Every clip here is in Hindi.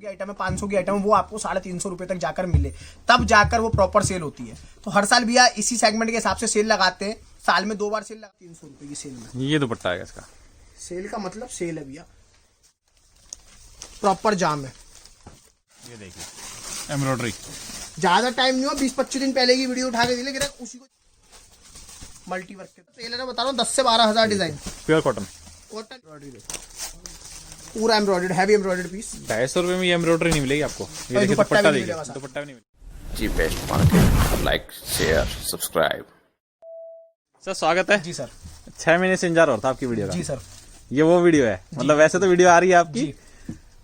की आइटम है, 500 की आइटम है, वो आपको 350 रुपए तक जाकर मिले, तब जाकर वो प्रॉपर सेल होती है। तो हर साल भैया इसी सेगमेंट के हिसाब से सेल लगाते हैं, साल में 2 बार सेल लगाते हैं, 300 रुपए की सेल में। ये दुपट्टा है इसका, सेल का मतलब सेल है भैया, प्रॉपर जाम है। ये देखिए एम्ब्रॉयडरी, ज्यादा टाइम नहीं हुआ, 20-25 दिन पहले की वीडियो उठा के दिले उसी को मल्टी वर्क के टेलर है, बता रहा हूँ 10 से 12 हजार डिजाइन, प्योर कॉटन पूरा एम्ब्रॉयडर्ड, हैवी एम्ब्रॉयडर्ड पीस। 250 रुपए में ये एम्ब्रॉयडरी नहीं मिलेगी आपको। ये देखिए दुपट्टा देखिए, दुपट्टा भी नहीं मिलेगा। जी best market, like share subscribe. Sir स्वागत है जी सर। 6 महीने से इंतजार हो रहा था आपकी वीडियो का। जी सर। ये वो वीडियो है, मतलब वैसे तो वीडियो आ रही है आपकी,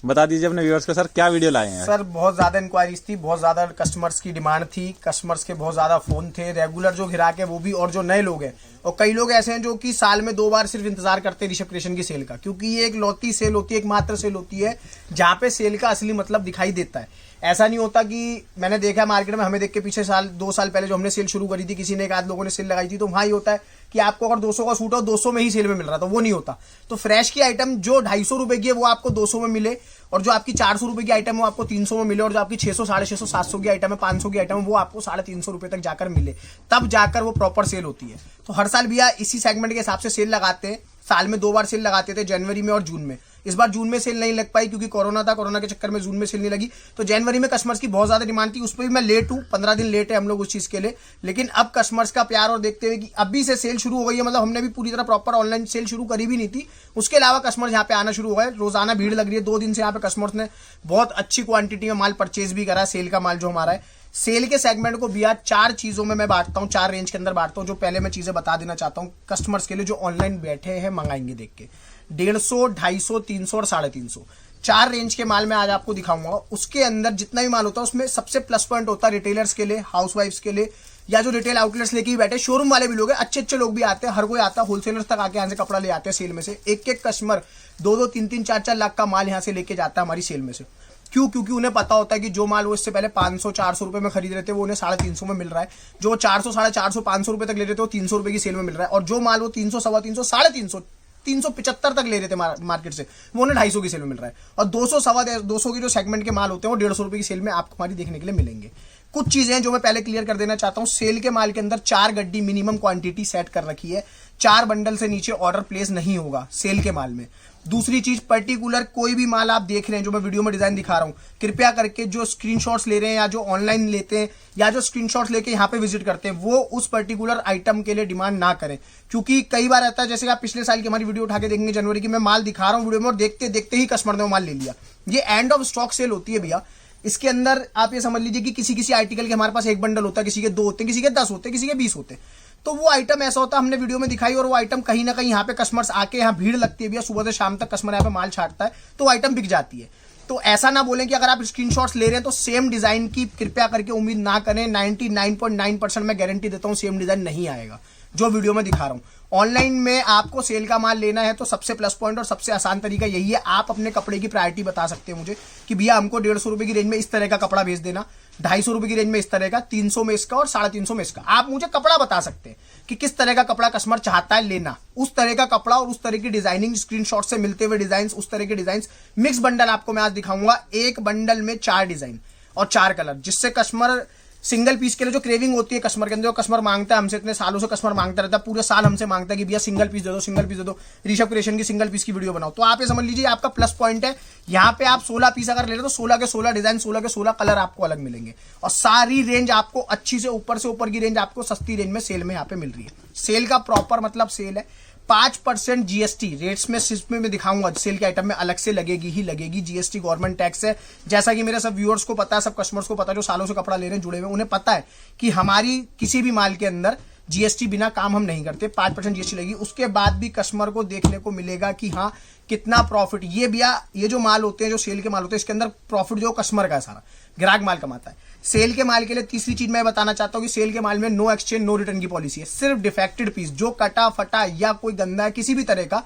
बता दीजिए अपने व्यूअर्स को सर क्या वीडियो लाए हैं। सर बहुत ज्यादा इंक्वायरीज थी, बहुत ज्यादा कस्टमर्स की डिमांड थी, कस्टमर्स के बहुत ज्यादा फोन थे, रेगुलर जो ग्राहक है वो भी, और जो नए लोग हैं, और कई लोग ऐसे हैं जो कि साल में 2 बार सिर्फ इंतजार करते हैं ऋषभ क्रिएशन की सेल का, क्योंकि ये एक लौती सेल होती है, एकमात्र सेल होती है जहाँ पे सेल का असली मतलब दिखाई देता है। ऐसा नहीं होता कि मैंने देखा है मार्केट में, हमें देख के पीछे 2 साल पहले जो हमने सेल शुरू करी थी, किसी ने एक आध लोगों ने सेल लगाई थी, तो वहां ही होता है कि आपको अगर 200 का सूट हो 200 में ही सेल में मिल रहा था, वो नहीं होता। तो फ्रेश की आइटम जो 250 रुपए की है वो आपको 200 में मिले, और जो आपकी 400 रुपए की आइटम है वो आपको 300 में मिले, और जो आपकी 600, 650, 700 की आइटम है, 500 की आइटम है, वो आपको 350 रुपए तक जाकर मिले, तब जाकर वो प्रॉपर सेल होती है। तो हर साल भैया इसी सेगमेंट के हिसाब से सेल लगाते हैं, साल में 2 बार सेल लगाते थे, जनवरी में और जून में। इस बार जून में सेल नहीं लग पाई क्योंकि कोरोना था, कोरोना के चक्कर में जून में सेल नहीं लगी। तो जनवरी में कस्टमर्स की बहुत ज्यादा डिमांड थी, उस पर भी मैं लेट हूँ, 15 दिन लेट है हम लोग उस चीज के लिए, लेकिन अब कस्टमर्स का प्यार और देखते हुए कि अभी से सेल शुरू हो गई है, मतलब हमने भी पूरी तरह प्रॉपर ऑनलाइन सेल शुरू करी भी नहीं थी, उसके अलावा कस्टमर्स यहाँ पे आना शुरू हो गए, रोजाना भीड़ लग रही है। 2 दिन से यहाँ पे कस्टमर्स ने बहुत अच्छी क्वांटिटी में माल परचेज भी करा, सेल का माल जो हमारा है। सेल के सेगमेंट को भैया 4 चीजों में मैं बांटता हूँ, 4 रेंज के अंदर बांटता हूँ। जो पहले मैं चीजें बता देना चाहता हूँ कस्टमर्स के लिए जो ऑनलाइन बैठे हैं मंगाएंगे देख के, 150, 250, 300 और 350, 4 रेंज के माल मैं आज आपको दिखाऊंगा। उसके अंदर जितना भी माल होता है उसमें सबसे प्लस पॉइंट होता है रिटेलर्स के लिए, हाउसवाइफ्स के लिए, या जो रिटेल आउटलेट्स लेके ही बैठे, शोरूम वाले भी लोग हैं, अच्छे अच्छे लोग भी आते हैं, हर कोई आता है, होलसेलर्स तक आके यहाँ से कपड़ा ले आते हैं सेल में से। एक एक कस्टमर 2-2, 3-3, 4-4 लाख का माल यहाँ से लेके जाता है हमारी सेल में से। क्यों? क्योंकि उन्हें पता होता है कि जो माल वो इससे पहले 500-400 रुपए में खरीद रहे थे वो उन्हें 350 में मिल रहा है, जो 400, 450, 500 रुपए तक ले रहे थे वो 300 रुपए की सेल में मिल रहा है, और जो माल वो 300, 350, 350, 375 तक ले रहे थे मार्केट से, वो उन्हें 250 की सेल में मिल रहा है। और 200, 250 की जो सेगमेंट के माल होते हैं वो 150 रुपए की सेल में आपको हमारी देखने के लिए मिलेंगे। कुछ चीजें हैं जो मैं पहले क्लियर कर देना चाहता हूं। सेल के माल के अंदर 4 गड्डी मिनिमम क्वांटिटी सेट कर रखी है, 4 बंडल से नीचे ऑर्डर प्लेस नहीं होगा सेल के माल में। दूसरी चीज, पर्टिकुलर कोई भी माल आप देख रहे हैं जो मैं वीडियो में डिजाइन दिखा रहा हूं, कृपया करके जो स्क्रीनशॉट्स ले रहे हैं या जो ऑनलाइन लेते हैं या जो स्क्रीनशॉट्स लेके यहाँ पे विजिट करते हैं, वो उस पर्टिकुलर आइटम के लिए डिमांड ना करें। क्योंकि कई बार ऐसा है, जैसे आप पिछले साल की हमारी वीडियो उठा के देखेंगे जनवरी की, मैं माल दिखा रहा हूँ वीडियो में और देखते देखते ही कस्टमर ने वो माल ले लिया। ये एंड ऑफ स्टॉक सेल होती है भैया। इसके अंदर आप ये समझ लीजिए कि किसी आर्टिकल के हमारे पास 1 बंडल होता है, किसी के 2 होते हैं, किसी के 10 होते हैं, किसी के 20 होते हैं। तो वो आइटम ऐसा होता है, हमने वीडियो में दिखाई, और वो आइटम कहीं ना कहीं यहाँ पे कस्टमर्स आके, यहाँ भीड़ लगती है भैया, सुबह से शाम तक कस्टमर यहाँ पे माल छाटता है, तो वो आइटम बिक जाती है। तो ऐसा ना बोलें कि अगर आप स्क्रीनशॉट्स ले रहे हैं तो सेम डिजाइन की कृपया करके उम्मीद ना करें। 99.9% मैं गारंटी देता हूँ सेम डिजाइन नहीं आएगा जो वीडियो में दिखा रहा हूँ। ऑनलाइन में आपको सेल का माल लेना है तो सबसे प्लस पॉइंट और सबसे आसान तरीका यही है, आप अपने कपड़े की प्रायोरिटी बता सकते हैं मुझे कि भैया हमको 150 रुपए की रेंज में इस तरह का कपड़ा भेज देना, 250 रुपए की रेंज में इस तरह का, 300 में इसका और 350 में इसका। आप मुझे कपड़ा बता सकते हैं कि किस तरह का कपड़ा कस्टमर चाहता है लेना, उस तरह का कपड़ा और उस तरह की डिजाइनिंग, स्क्रीनशॉट से मिलते हुए डिजाइन, उस तरह के डिजाइन। मिक्स बंडल आपको मैं आज दिखाऊंगा, एक बंडल में 4 डिजाइन और 4 कलर, जिससे कस्टमर सिंगल पीस के लिए जो क्रेविंग होती है कस्टमर के अंदर, जो कस्टमर मांगता है हमसे, इतने सालों से कस्टमर मांगता रहता है, पूरे साल हमसे मांगता है कि भैया सिंगल पीस दे दो, सिंगल पीस दे दो, ऋषभ क्रिएशन की सिंगल पीस की वीडियो बनाओ। तो आप ये समझ लीजिए आपका प्लस पॉइंट है, यहाँ पे आप 16 पीस अगर ले रहे तो 16 के 16 डिजाइन, 16 के 16 कलर आपको अलग मिलेंगे, और सारी रेंज आपको अच्छी से ऊपर की रेंज आपको सस्ती रेंज में सेल में यहाँ पे मिल रही है। सेल का प्रॉपर मतलब सेल है, 5% जीएसटी रेट्स में सिर्फ में दिखाऊंगा, सेल के आइटम में अलग से लगेगी ही लगेगी, जीएसटी गवर्नमेंट टैक्स है। जैसा कि मेरे सब व्यूअर्स को पता है, सब कस्टमर्स को पता है, जो सालों से कपड़ा ले रहे हैं जुड़े हुए, उन्हें पता है कि हमारी किसी भी माल के अंदर जीएसटी बिना काम हम नहीं करते, 5% जीएसटी लगेगी। उसके बाद भी कस्टमर को देखने को मिलेगा कि हाँ कितना प्रॉफिट, ये भैया ये जो माल होते हैं, जो सेल के माल होते हैं, इसके अंदर प्रॉफिट जो कस्टमर का है, सारा ग्राहक माल कमाता है। सेल के माल के लिए तीसरी चीज मैं बताना चाहता हूं कि सेल के माल में नो एक्सचेंज नो रिटर्न की पॉलिसी है। सिर्फ डिफेक्टेड पीस, जो कटा फटा या कोई गंदा है, किसी भी तरह का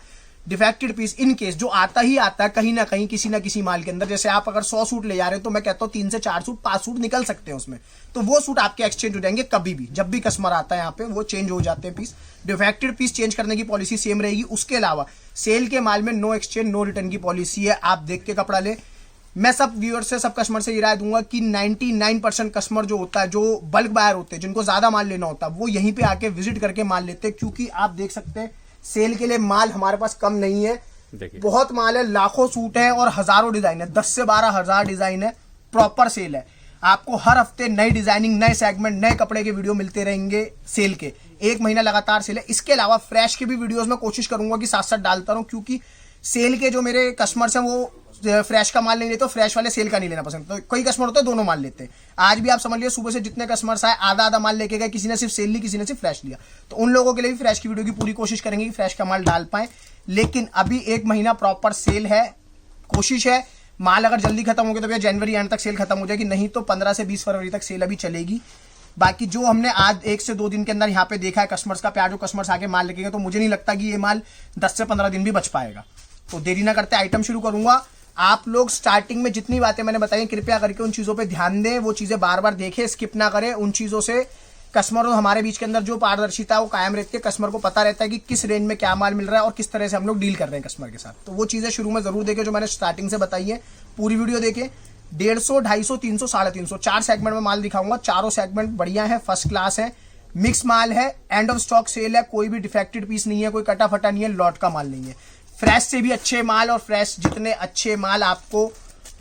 डिफेक्टेड पीस, इन केस जो आता ही आता है कहीं ना कहीं किसी ना किसी माल के अंदर, जैसे आप अगर 100 सूट ले जा रहे हैं तो मैं कहता हूं 3 से 4 सूट 5 सूट निकल सकते हैं उसमें, तो वो सूट आपके एक्सचेंज हो जाएंगे कभी भी, जब भी कस्टमर आता है यहाँ पे वो चेंज हो जाते हैं पीस। डिफेक्टेड पीस चेंज करने की पॉलिसी सेम रहेगी। उसके अलावा सेल के माल में नो एक्सचेंज नो रिटर्न की पॉलिसी है। आप देख के कपड़ा ले, मैं सब व्यूअर से, सब कस्टमर से ये राय दूंगा कि 99% कस्टमर जो होता है, जो बल्क बायर होते हैं, जिनको ज्यादा माल लेना होता है, वो यहीं पे आके विजिट करके माल लेते हैं। क्योंकि आप देख सकते हैं सेल के लिए माल हमारे पास कम नहीं है, बहुत माल है, लाखों सूट है और हजारों डिजाइन है, 10 से 12 हजार डिजाइन है, प्रॉपर सेल है। आपको हर हफ्ते नई डिजाइनिंग, नए सेगमेंट, नए कपड़े के वीडियो मिलते रहेंगे सेल के। 1 महीना लगातार सेल है। इसके अलावा फ्रेश के भी वीडियोस में कोशिश करूंगा कि साथ साथ डालता रहूं, क्योंकि सेल के जो मेरे कस्टमर्स हैं वो फ्रेश का माल नहीं लेते, फ्रेश वाले सेल का नहीं लेना पसंद। तो कई कस्टमर होते हैं दोनों माल लेते हैं। आज भी आप समझ लीजिए सुबह से जितने कस्टमर्स आए, आधा आधा माल लेके गए, किसी ने सिर्फ सेल ली, किसी ने सिर्फ फ्रेश लिया। तो उन लोगों के लिए भी फ्रेश की वीडियो की पूरी कोशिश करेंगे कि फ्रेश का माल डाल पाए। लेकिन अभी 1 महीना प्रॉपर सेल है, कोशिश है। माल अगर जल्दी खत्म हो गया तो भैया जनवरी एंड तक सेल खत्म हो जाएगी, नहीं तो 15 से 20 फरवरी तक सेल अभी चलेगी। बाकी जो हमने आज 1 से 2 दिन के अंदर यहाँ पे देखा है कस्टमर्स का प्यार, जो कस्टमर्स आके माल लेके गए, तो मुझे नहीं लगता कि ये माल 10 से 15 दिन भी बच पाएगा। तो देरी ना करते आइटम शुरू करूंगा। आप लोग स्टार्टिंग में जितनी बातें मैंने बताई, कृपया करके उन चीजों पे ध्यान दें, वो चीजें बार बार देखें, स्किप ना करें। उन चीजों से कस्टमर और हमारे बीच के अंदर जो पारदर्शिता है वो कायम रहती है। कस्टमर को पता रहता है कि किस रेंज में क्या माल मिल रहा है और किस तरह से हम लोग डील कर रहे हैं कस्टमर के साथ। तो वो चीजें शुरू में जरूर देखें जो मैंने स्टार्टिंग से बताई है, पूरी वीडियो देखें। 150, 250, 300, 350 4 सेगमेंट में माल दिखाऊंगा। चारों सेगमेंट बढ़िया है, फर्स्ट क्लास है, मिक्स माल है, एंड ऑफ स्टॉक सेल है, कोई भी डिफेक्टेड पीस नहीं है, कोई कटा फटा नहीं है, लॉट का माल नहीं है। फ्रेश से भी अच्छे माल, और फ्रेश जितने अच्छे माल आपको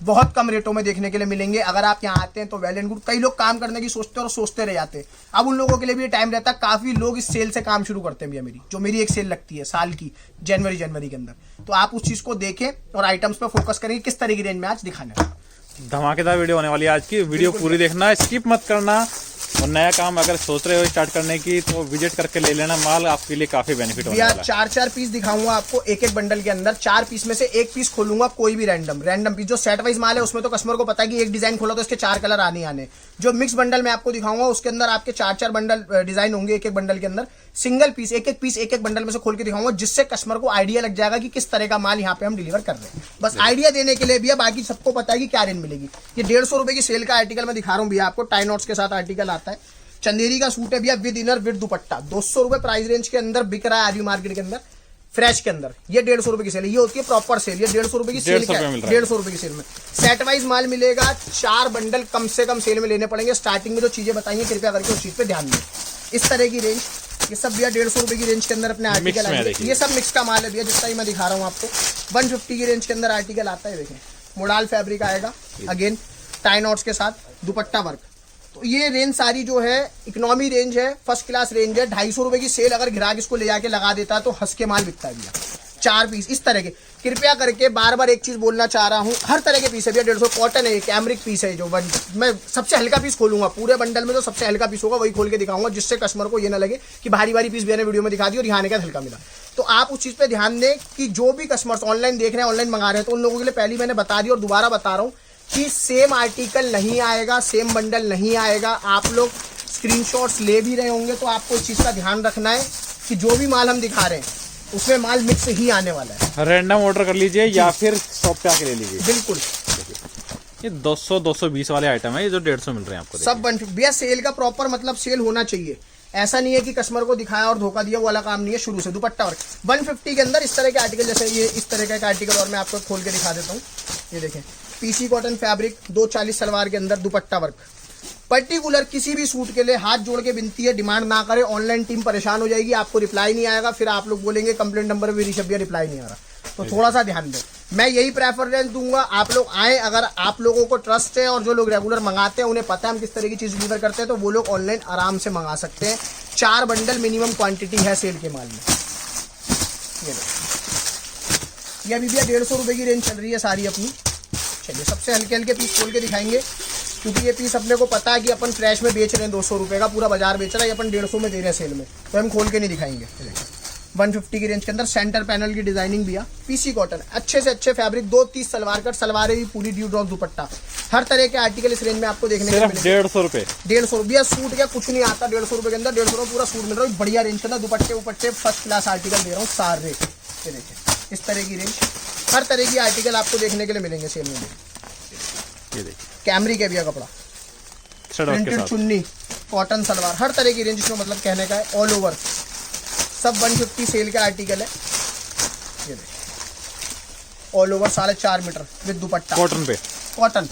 बहुत कम रेटों में देखने के लिए मिलेंगे। अगर आप यहाँ आते हैं तो वेल एंड गुड। कई लोग काम करने की सोचते हैं और सोचते रह जाते हैं। अब उन लोगों के लिए भी टाइम रहता है। काफी लोग इस सेल से काम शुरू करते हैं भैया, मेरी एक सेल लगती है साल की, जनवरी के अंदर। तो आप उस चीज को देखें और आइटम्स पे फोकस करेंगे किस तरह की रेंज में आज दिखाने हैं। धमाकेदार वीडियो होने वाली है आज की। वीडियो पूरी देखना, स्किप मत करना। और नया काम अगर सोच रहे हो स्टार्ट करने की तो विजिट करके ले लेना माल, आपके लिए काफी बेनिफिट होने वाला है। 4 पीस दिखाऊंगा आपको एक बंडल के अंदर। 4 पीस में से 1 पीस खोलूंगा, कोई भी रैंडम पीस। जो सेट वाइज माल है उसमें तो कस्टमर को पता है कि एक डिजाइन खोला तो इसके 4 कलर आने। जो मिक्स बंडल में आपको दिखाऊंगा उसके अंदर आपके 4 बंडल डिजाइन होंगे एक बंडल के अंदर। सिंगल पीस एक बंडल में से खोल के दिखाऊंगा, जिससे कस्टमर को आइडिया लग जाएगा कि किस तरह का माल यहाँ पे हम डिलीवर कर रहे हैं। बस आइडिया देने के लिए भैया, बाकी सबको पता है कि क्या रेंज मिलेगी। ये 150 रुपए की सेल का आर्टिकल मैं दिखा रहा हूँ भैया आपको, टाई नॉट्स के साथ आर्टिकल आता है। चंदेरी का सूट है भैया, विद इनर विद दुपट्टा, 200 रुपए प्राइस रेंज के अंदर बिक रहा है आरवी मार्केट के अंदर। फ्रेश के अंदर ये 150 रुपए की सेल है, ये होती है प्रॉपर सेल। ये 150 रुपए की सेल, 150 रुपए की सेल में सेट वाइज माल मिलेगा। 4 बंडल कम से कम सेल में लेने पड़ेंगे। स्टार्टिंग में जो चीजें बताई हैं कृपया करके उस चीज पे ध्यान दें। इस तरह की रेंज, ये सब भैया 150 रुपए की रेंज के अंदर अपने आर्टिकल आएंगे। ये सब मिक्स का माल है भैया, जितना ही मैं दिखा रहा हूँ आपको। 150 की रेंज के अंदर आर्टिकल आता है। देखें, मोडाल फैब्रिक आएगा, अगेन टाई नॉट्स के साथ दुपट्टा वर्क। तो ये रेंज सारी जो है इकोनॉमी रेंज है, फर्स्ट क्लास रेंज है। 250 रुपए की सेल अगर ग्राहक इसको ले जाके लगा देता है तो हंस के माल बिकता है भैया। 4 पीस इस तरह के। कृपया करके बार बार एक चीज बोलना चाह रहा हूँ, हर तरह के पीस है भैया। 150 कॉटन है, कैमरिक पीस है। जो मैं सबसे हल्का पीस खोलूंगा पूरे बंडल में, जो सबसे हल्का पीस होगा वही खोल के दिखाऊंगा, जिससे कस्टमर को ये ना लगे कि भारी पीस मैंने वीडियो में दिखा दी और यहाँ का हल्का मिला। तो आप उस चीज पे ध्यान दें कि जो भी कस्टमर्स ऑनलाइन देख रहे हैं, ऑनलाइन मंगा रहे हैं, तो उन लोगों के लिए पहले मैंने बता दिया और दोबारा बता रहा हूँ कि सेम आर्टिकल नहीं आएगा, सेम बंडल नहीं आएगा। आप लोग स्क्रीनशॉट्स ले भी रहे होंगे तो आपको इस चीज का ध्यान रखना है कि जो भी माल हम दिखा रहे हैं उसमें माल मिक्स ही आने वाला है। रैंडम ऑर्डर कर लीजिए या फिर शॉप पे आके ले लीजिए। बिल्कुल। ये 200-220 वाले आइटम है, ये जो 150 मिल रहे हैं आपको। सब भैया सेल का प्रॉपर मतलब सेल होना चाहिए। ऐसा नहीं है कि कस्टमर को दिखाया और धोखा दिया, वो वाला काम नहीं है। शुरू से दुपट्टा वर्क 150 के अंदर इस तरह के आर्टिकल, जैसे ये इस तरह का एक आर्टिकल और मैं आपको खोल के दिखा देता हूँ। ये देखें, पीसी कॉटन फैब्रिक, 240 सलवार के अंदर दुपट्टा वर्क। पर्टिकुलर किसी भी सूट के लिए हाथ जोड़ के विनती है, डिमांड ना करें। ऑनलाइन टीम परेशान हो जाएगी, आपको रिप्लाई नहीं आएगा, फिर आप लोग बोलेंगे कंप्लेंट नंबर पे ऋषभ भैया रिप्लाई नहीं आ रहा। तो थोड़ा सा ध्यान दें। मैं यही प्रेफरेंस दूंगा, आप लोग आए। अगर आप लोगों को ट्रस्ट है और जो लोग रेगुलर मंगाते हैं उन्हें पता है हम किस तरह की चीज डिलीवर करते हैं, तो वो लोग ऑनलाइन आराम से मंगा सकते हैं। 4 बंडल मिनिमम क्वांटिटी है सेल के माल में। ये अभी भैया 150 रुपए की रेंज चल रही है सारी अपनी। चलिए सबसे हल्के पीस खोल के दिखाएंगे, क्योंकि ये पीस अपने को पता है कि अपन फ्रेश में बेच रहे हैं 200 रुपए का, पूरा बाजार बेच रहा है, अपन 150 में दे रहे हैं सेल में, तो हम खोल के नहीं दिखाएंगे। 150 की रेंज के अंदर सेंटर पैनल की डिजाइनिंग भी है, पीसी कॉटन, अच्छे से अच्छे फैब्रिक, 230 सलवार कट, सलवारें भी पूरी ड्यू ड्रॉप दुपट्टा, हर तरह के आर्टिकल इस रेंज में आपको देखने को मिलेंगे। 150 रुपए, 150 रुपया सूट क्या कुछ नहीं आता 150 रुपए के अंदर। 150 रुपये पूरा सूट मिल रहा है, बढ़िया रेंज के अंदर। दुपट्टे फर्स्ट क्लास आर्टिकल दे रहा हूँ सारे। ये देखिए इस तरह की रेंज, हर तरह की आर्टिकल आपको देखने के लिए मिलेंगे सेल में। ये देखिए कैमरी के भैया कपड़ा, प्रिंटेड चुन्नी, कॉटन सलवार, हर तरह की रेंज इसमें मतलब कहने का है, ऑल ओवर सब 150 सेल का आर्टिकल है। ये देखिए all over 4.5 metre with dupatta, cotton पे कॉटन,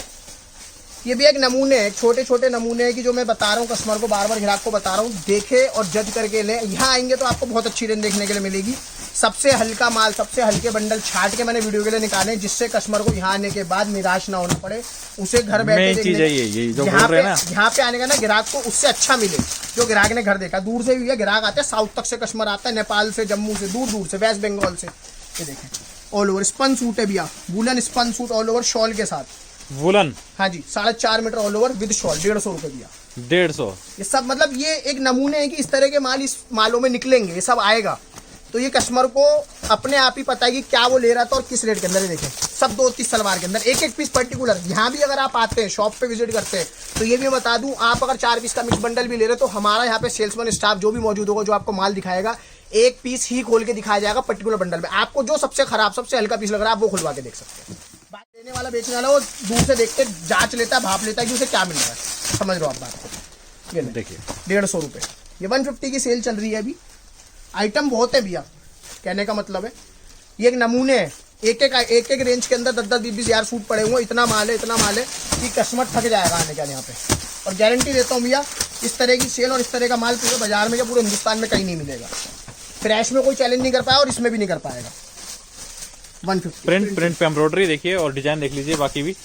ये भी एक नमूने है, छोटे छोटे नमूने हैं कि जो मैं बता रहा हूँ कस्टमर को, बार बार ग्राहक को बता रहा हूँ, देखे और जज करके ले। यहाँ आएंगे तो आपको बहुत अच्छी रेंज देखने के लिए मिलेगी। सबसे हल्का माल, सबसे हल्के बंडल छाट के मैंने वीडियो के लिए निकाले, जिससे कस्टमर को यहाँ आने के बाद निराश ना होना पड़े, उसे घर बैठे चीज है ये जो बोल रहे हैं ना, यहाँ पे आने का ना ग्राहक को उससे अच्छा मिले जो ग्राहक ने घर देखा। दूर से भी ग्राहक आते हैं, साउथ तक से कस्टमर आता है, नेपाल से, जम्मू से, दूर दूर से, वेस्ट बंगाल से। ये देखें ऑल ओवर स्पन सूट है भैया, woollen spun suit all over shawl के साथ, वुलन। हाँ जी, 4.5 मीटर ऑल ओवर विद शॉल, 150 रुपए दिया। 150। ये सब मतलब ये एक नमूने हैं कि इस तरह के माल इस मालों में निकलेंगे, ये सब आएगा। तो ये कस्टमर को अपने आप ही पता है कि क्या वो ले रहा था और किस रेट के अंदर। देखें सब 2-3 सलवार के अंदर एक एक पीस पर्टिकुलर। यहाँ भी अगर आप आते हैं शॉप पे विजिट करते हैं तो ये भी बता दूं, आप अगर 4 पीस का मिक्स बंडल भी ले रहे हो तो हमारा यहाँ पे सेल्समैन स्टाफ जो भी मौजूद होगा, जो आपको माल दिखाएगा, एक पीस ही खोल के दिखाया जाएगा पर्टिकुलर बंडल में। आपको जो सबसे खराब, सबसे हल्का पीस लग रहा है आप वो खुलवा के देख सकते हैं। बात लेने वाला, बेचने वाला वो दूर से देख के जांच लेता है, भाप लेता है कि उसे क्या मिल रहा है। समझ लो आप बात को। ये देखिए 150 रुपये, ये 150 की सेल चल रही है अभी। आइटम बहुत है भैया, कहने का मतलब है ये एक नमूने है। एक एक रेंज के अंदर 10-10, 20-20 हजार सूट पड़े हुए। इतना माल है कि कस्टमर थक जाएगा आने का यहाँ पे। और गारंटी देता हूँ भैया, इस तरह की सेल और इस तरह का माल पूरे बाजार में या पूरे हिंदुस्तान में कहीं नहीं मिलेगा। फ्रेश में कोई चैलेंज नहीं कर पाया और इसमें भी नहीं कर पाएगा। 150 प्रिंट पे एम्ब्रॉयडरी देखिए और डिजाइन देख लीजिए। बाकी भी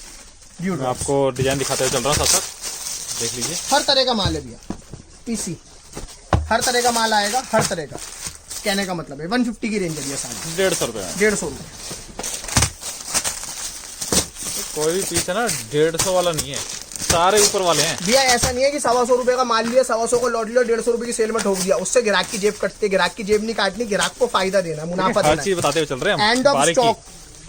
मैं आपको डिजाइन दिखाते हुए चल रहा हूँ, साथ साथ देख लीजिए। हर तरह का माल है भैया, पीसी हर तरह का माल आएगा, हर तरह का। कहने का मतलब है 150 की रेंज है भैया, सारी 150 रुपये। 150 रुपये। कोई भी पीस है ना 150 वाला नहीं है, सारे ऊपर वाले हैं भैया। ऐसा नहीं है कि 125 रुपए का माल लिया, 125 को लौट लिया, 150 रुपए की सेल में ठोक दिया, उससे ग्राहक की जेब कटती है। ग्राहक की जेब नहीं काटनी, ग्राहक को फायदा देना, मुनाफा देना। हर चीज बताते हुए चल रहे हैं, एंड ऑफ स्टॉक।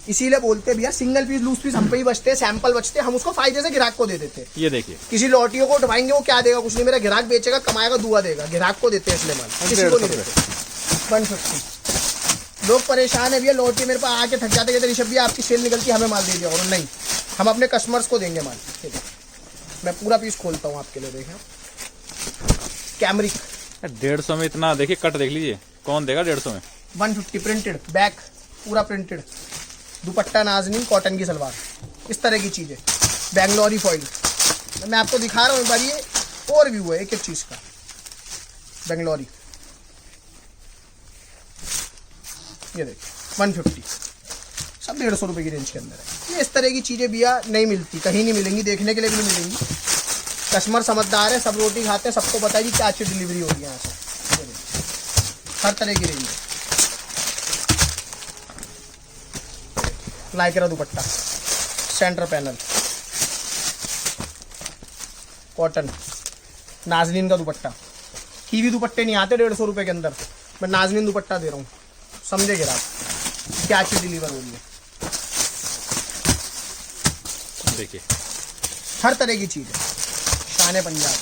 इसीलिए बोलते हैं भैया, सिंगल पीस लूज पीस हम पे ही बचते हैं, सैंपल बचते हैं, हम उसको फायदे से ग्राहक को दे देते हैं। ये देखिए, किसी लौटियों को उठवाएंगे वो क्या देगा, कुछ नहीं। मेरा ग्राहक बेचेगा, कमाएगा, दुआ देगा। ग्राहक को देते हैं इसलिए माल, किसी को नहीं देते। 150 लोग परेशान है भैया, लौटी मेरे पास आके थक जाते, कहते ऋषभ भैया आपकी सेल निकलती है, हमें माल दे दिया। और नहीं, हम अपने कस्टमर्स को देंगे माल। मैं पूरा पीस खोलता हूँ आपके लिए, देखें कैमरिक 150 में इतना। देखिए कट देख लीजिए, कौन देगा 150 में। 150 प्रिंटेड, बैक पूरा प्रिंटेड, दुपट्टा नाजनीन, कॉटन की सलवार, इस तरह की चीजें, बेंगलोरी फॉइल। मैं आपको दिखा रहा हूँ एक बार, ये और व्यू है एक एक चीज का। बेंगलोरी, ये देखिए 150, सब 150 रुपए की रेंज के अंदर है। ये इस तरह की चीजें भैया नहीं मिलती, कहीं नहीं मिलेंगी, देखने के लिए भी नहीं मिलेंगी। कस्टमर समझदार है, सब रोटी खाते हैं, सबको पता है कि क्या अच्छी डिलीवरी होगी यहाँ से। हर तरह की रेंज है। Lycra dupatta, centre panel, cotton, Nazneen का दुपट्टा। कीवी दुपट्टे नहीं आते 150 रुपए के अंदर, मैं नाजनीन दुपट्टा दे रहा हूँ, समझे आप क्या चीज डिलीवर हो रही है। देखिए हर तरह की चीज है। शान पंजाब,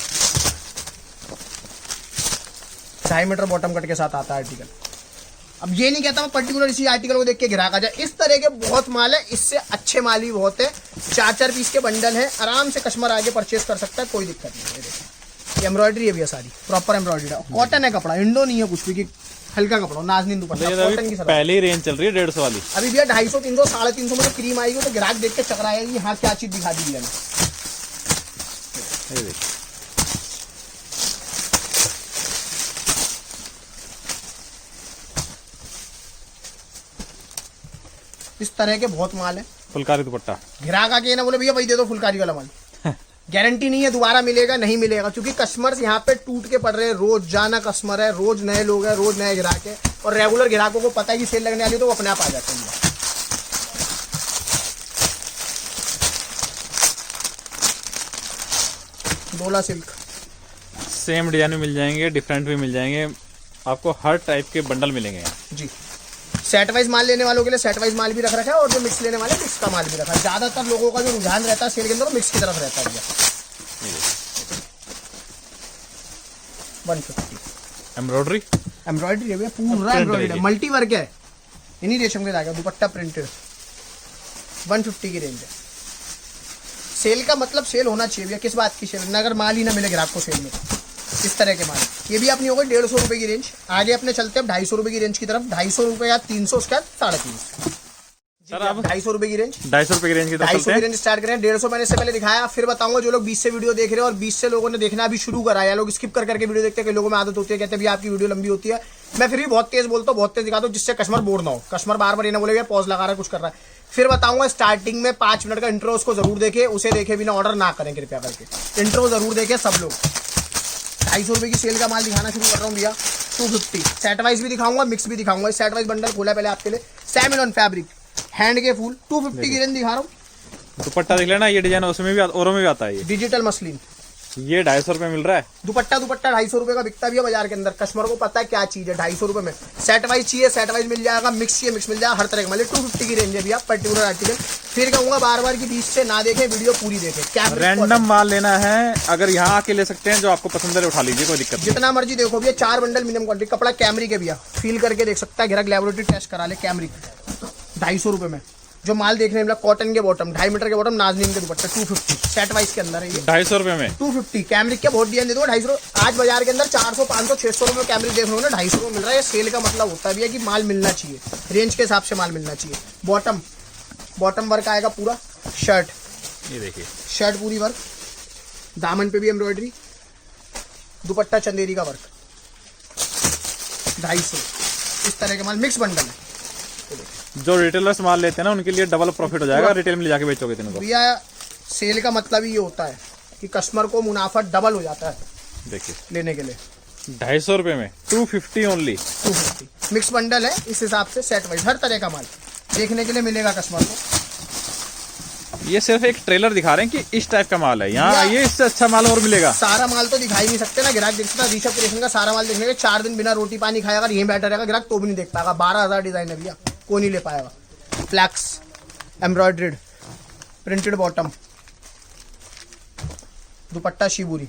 2.5 मीटर बॉटम कट के साथ आता है आर्टिकल। अब ये नहीं कहता मैं पर्टिकुलर इसी आर्टिकल को देख के ग्राहक आ जाए, इस तरह के बहुत माल है, इससे अच्छे माल भी बहुत है। 4-4 पीस के बंडल है, आराम से कस्टमर आगे परचेज कर सकता है, कोई दिक्कत नहीं है। ये एम्ब्रॉयडरी है भैया, सारी प्रॉपर एम्ब्रॉयडरी है, कॉटन है कपड़ा, इंडो नहीं है कुछ भी कि हल्का कपड़ा। नाजनीन दुपट्टा, कॉटन की सलवार। पहली रेंज चल रही है 150 वाली। अभी भैया 250, 300, 350 में क्रीम आएगी तो ग्राहक देख के चकराएगी, हाँ क्या चीज दिखा दी भैया ने। ये देखिए इस तरह के बहुत माल है। फुलकारी दुपट्टा, ग्राहक आके ना बोले भैया वही दे दो फुलकारी वाला माल, गारंटी नहीं है दोबारा मिलेगा नहीं मिलेगा, क्योंकि कस्टमर्स यहाँ पे टूट के पड़ रहे हैं। रोज जाना कस्टमर है, रोज नए लोग हैं, रोज नए ग्राहक है, और रेगुलर ग्राहकों को पता है कि सेल लगने वाली है तो वो अपने आप आ जाते हैं। डोला सिल्क, सेम डिजाइन में मिल जाएंगे, डिफरेंट भी मिल जाएंगे, आपको हर टाइप के बंडल मिलेंगे यहाँ जी। सेट वाइज माल लेने वालों के लिए सेट वाइज माल भी रख रखा है, और जो मिक्स लेने वाले मिक्स का माल भी रखा है। ज्यादातर लोगों का जो रुझान रहता है सेल के अंदर मिक्स की तरफ रहता है। 150 एम्ब्रॉयडरी, एम्ब्रॉयडरी है पूरा एम्ब्रॉयडरी, मल्टी वर्क है, इन्हीं रेशम के धागे, दुपट्टा प्रिंटेड। 150 की रेंज है। सेल का मतलब सेल होना चाहिए भैया, किस बात की सेल, अगर माल ही ना मिले ग्राहक को सेल में, इस तरह के माल। ये भी अपनी हो गई 150 रुपए की रेंज। आगे अपने चलते हैं 250 रुपए की रेंज की तरफ, 250 रुपए या 300, उसके बाद 350। सर अब 250 रुपए की रेंज, 250 रुपए की रेंज की तरफ 250 चलते की हैं। रेंज स्टार्ट करें। 150 मैंने इससे पहले दिखाया, फिर बताऊंगा जो लोग 20 से वीडियो देख रहे हैं और 20 से लोगों ने देखना अभी शुरू करा है, लोग स्किप कर करके वीडियो देखते हैं, कई लोगों में आदत होती है, कहते हैं भी आपकी वीडियो लंबी होती है। मैं फिर भी बहुत तेज बोलता हूँ, बहुत तेज दिखाता हूँ, जिससे कस्टमर बोर ना हो, कस्टमर बार बार ये ना बोलेगा पॉज लगा रहा है कुछ कर रहा है। फिर बताऊंगा स्टार्टिंग में 5 मिनट का इंट्रो, उसको जरूर देखे, उसे देखे बिना ऑर्डर ना करें कृपया करके, इंट्रो जरूर देखे सब लोग। 250 रुपए की सेल का माल दिखाना शुरू कर रहा हूँ भैया। 250 सेट वाइज भी दिखाऊंगा, मिक्स भी दिखाऊंगा। सेट वाइज बंडल खोला पहले आपके लिए, सेमिनॉन फैब्रिक हैंड के फूल 250 की रेंज दिखा रहा हूँ। दुपट्टा देख लेना, ये डिजाइन उसमें भी औरों में भी आता है। ये डिजिटल मसलिन ये 250 रुपए मिल रहा है। दुपट्टा 250 रुपए का बिकता भी है बाजार के अंदर, कस्टमर को पता है क्या चीज है। 250 रुपए में सेट वाइज चाहिए, सेट वाइज मिल जाएगा, मिक्स चाहिए मिक्स मिल जाएगा, हर तरह का मतलब 250 की रेंज है भैया पर्टिकुलर आर्टिकल। फिर कहूंगा बार बार की 20 से ना देखें, वीडियो पूरी देखें। क्या रैंडम माल लेना है, अगर यहाँ आके ले सकते हैं, जो आपको पसंद है उठा लीजिए, कोई दिक्कत नहीं। जितना मर्जी देखो भैया, 4 बंडल मिनिमम क्वांटिटी। कपड़ा कैमरिक है भैया, फील करके देख सकता है, ग्राहक लैबोरेटरी टेस्ट करा ले। कैमरिक 250 रुपए में जो माल देखने मिला, कॉटन के बॉटम 2.5 मीटर के बॉटम, नाजनीन के दुपट्टा 250 सेट वाइज के अंदर है ये। 250 रुपए में 250 कैमरिक के बहुत डिजाइन दे दो 250। आज बाजार के अंदर 400 500 600 रुपए कैमरिक देख रहे हो ना, 250 रुपए मिल रहा है। ये सेल का मतलब होता है भैया कि माल मिलना चाहिए, रेंज के हिसाब से माल मिलना चाहिए। बॉटम वर्क आएगा पूरा, शर्ट ये देखिए, शर्ट पूरी वर्क, दामन पे भी एम्ब्रॉयडरी, दुपट्टा चंदेरी का वर्क, 250 इस तरह के माल मिक्स बंडल है। जो रिटेलर्स माल लेते हैं ना, उनके लिए डबल प्रॉफिट हो जाएगा, रिटेल में ले जाके बेचोगे तीनों को। भैया सेल का मतलब ही ये होता है कि कस्टमर को मुनाफा डबल हो जाता है देखिए लेने के लिए। 250 रुपए में 250 ओनली। 250 मिक्स बंडल है, इस हिसाब से सेट वाइज हर तरह का माल देखने के लिए मिलेगा कस्टमर को। ये सिर्फ एक ट्रेलर दिखा रहे हैं कि इस टाइप का माल है यहाँ, ये इससे अच्छा माल और मिलेगा। सारा माल तो दिखा ही नहीं सकते ना, ग्राहक देख सकता है। ऋषभ क्रिएशन का सारा माल देखने के 4 दिन बिना रोटी पानी खाया, अगर यहीं बैठा रहेगा ग्राहक तो भी नहीं देख पाएगा। 12,000 डिजाइन है भैया, कोई नहीं ले पाएगा। फ्लैक्स एम्ब्रॉयड्रीड प्रिंटेड बॉटम, दुपट्टा शिबूरी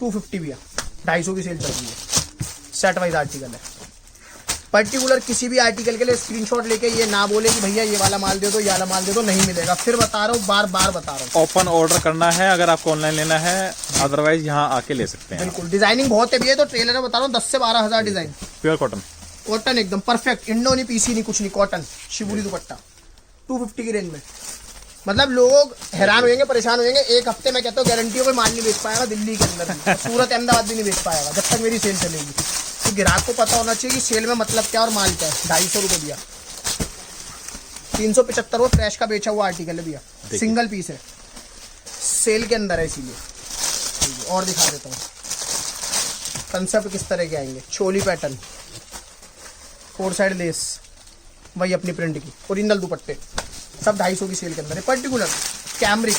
250 भैया, 250 की सेल चल रही है। सेट वाइज आर्टिकल है, पर्टिकुलर किसी भी आर्टिकल के लिए स्क्रीनशॉट लेके ये ना बोले कि भैया ये वाला माल दे दो, ये वाला माल दे दो, नहीं मिलेगा। फिर बता रहा हूँ, बार बार बता रहा हूँ। ओपन ऑर्डर करना है अगर आपको ऑनलाइन लेना है, अदरवाइज यहाँ आके ले सकते हैं। बिल्कुल डिजाइनिंग बहुत है भैया, तो ट्रेलर में बता रहा हूँ 10 से 12,000 डिजाइन। प्योर कॉटन, कॉटन एकदम परफेक्ट, इंडो नहीं, पीसी नहीं, कुछ नहीं, कॉटन शिबूरी दुपट्टा 250 की रेंज में। मतलब लोग हैरान हो जाएंगे, परेशान हो जाएंगे। एक हफ्ते में कहता हूँ गारंटी हो, कोई माल नहीं बेच पाएगा दिल्ली के अंदर, सूरत अहमदाबाद भी नहीं बेच पाएगा जब तक मेरी सेल चलेगी। तो ग्राहक को पता होना चाहिए कि सेल में मतलब क्या और माल क्या है। 250 रुपये भैया, 375 रुपये फ्रेश का बेचा हुआ आर्टिकल है भैया, सिंगल पीस है, सेल के अंदर है इसीलिए। और दिखा देता हूँ कंसेप्ट किस तरह के आएंगे। चोली पैटर्न, 4 साइड लेस, वही अपनी प्रिंट की, ओरिजिनल दुपट्टे, सब 250 की सेल के अंदर है। पर्टिकुलर कैमरिक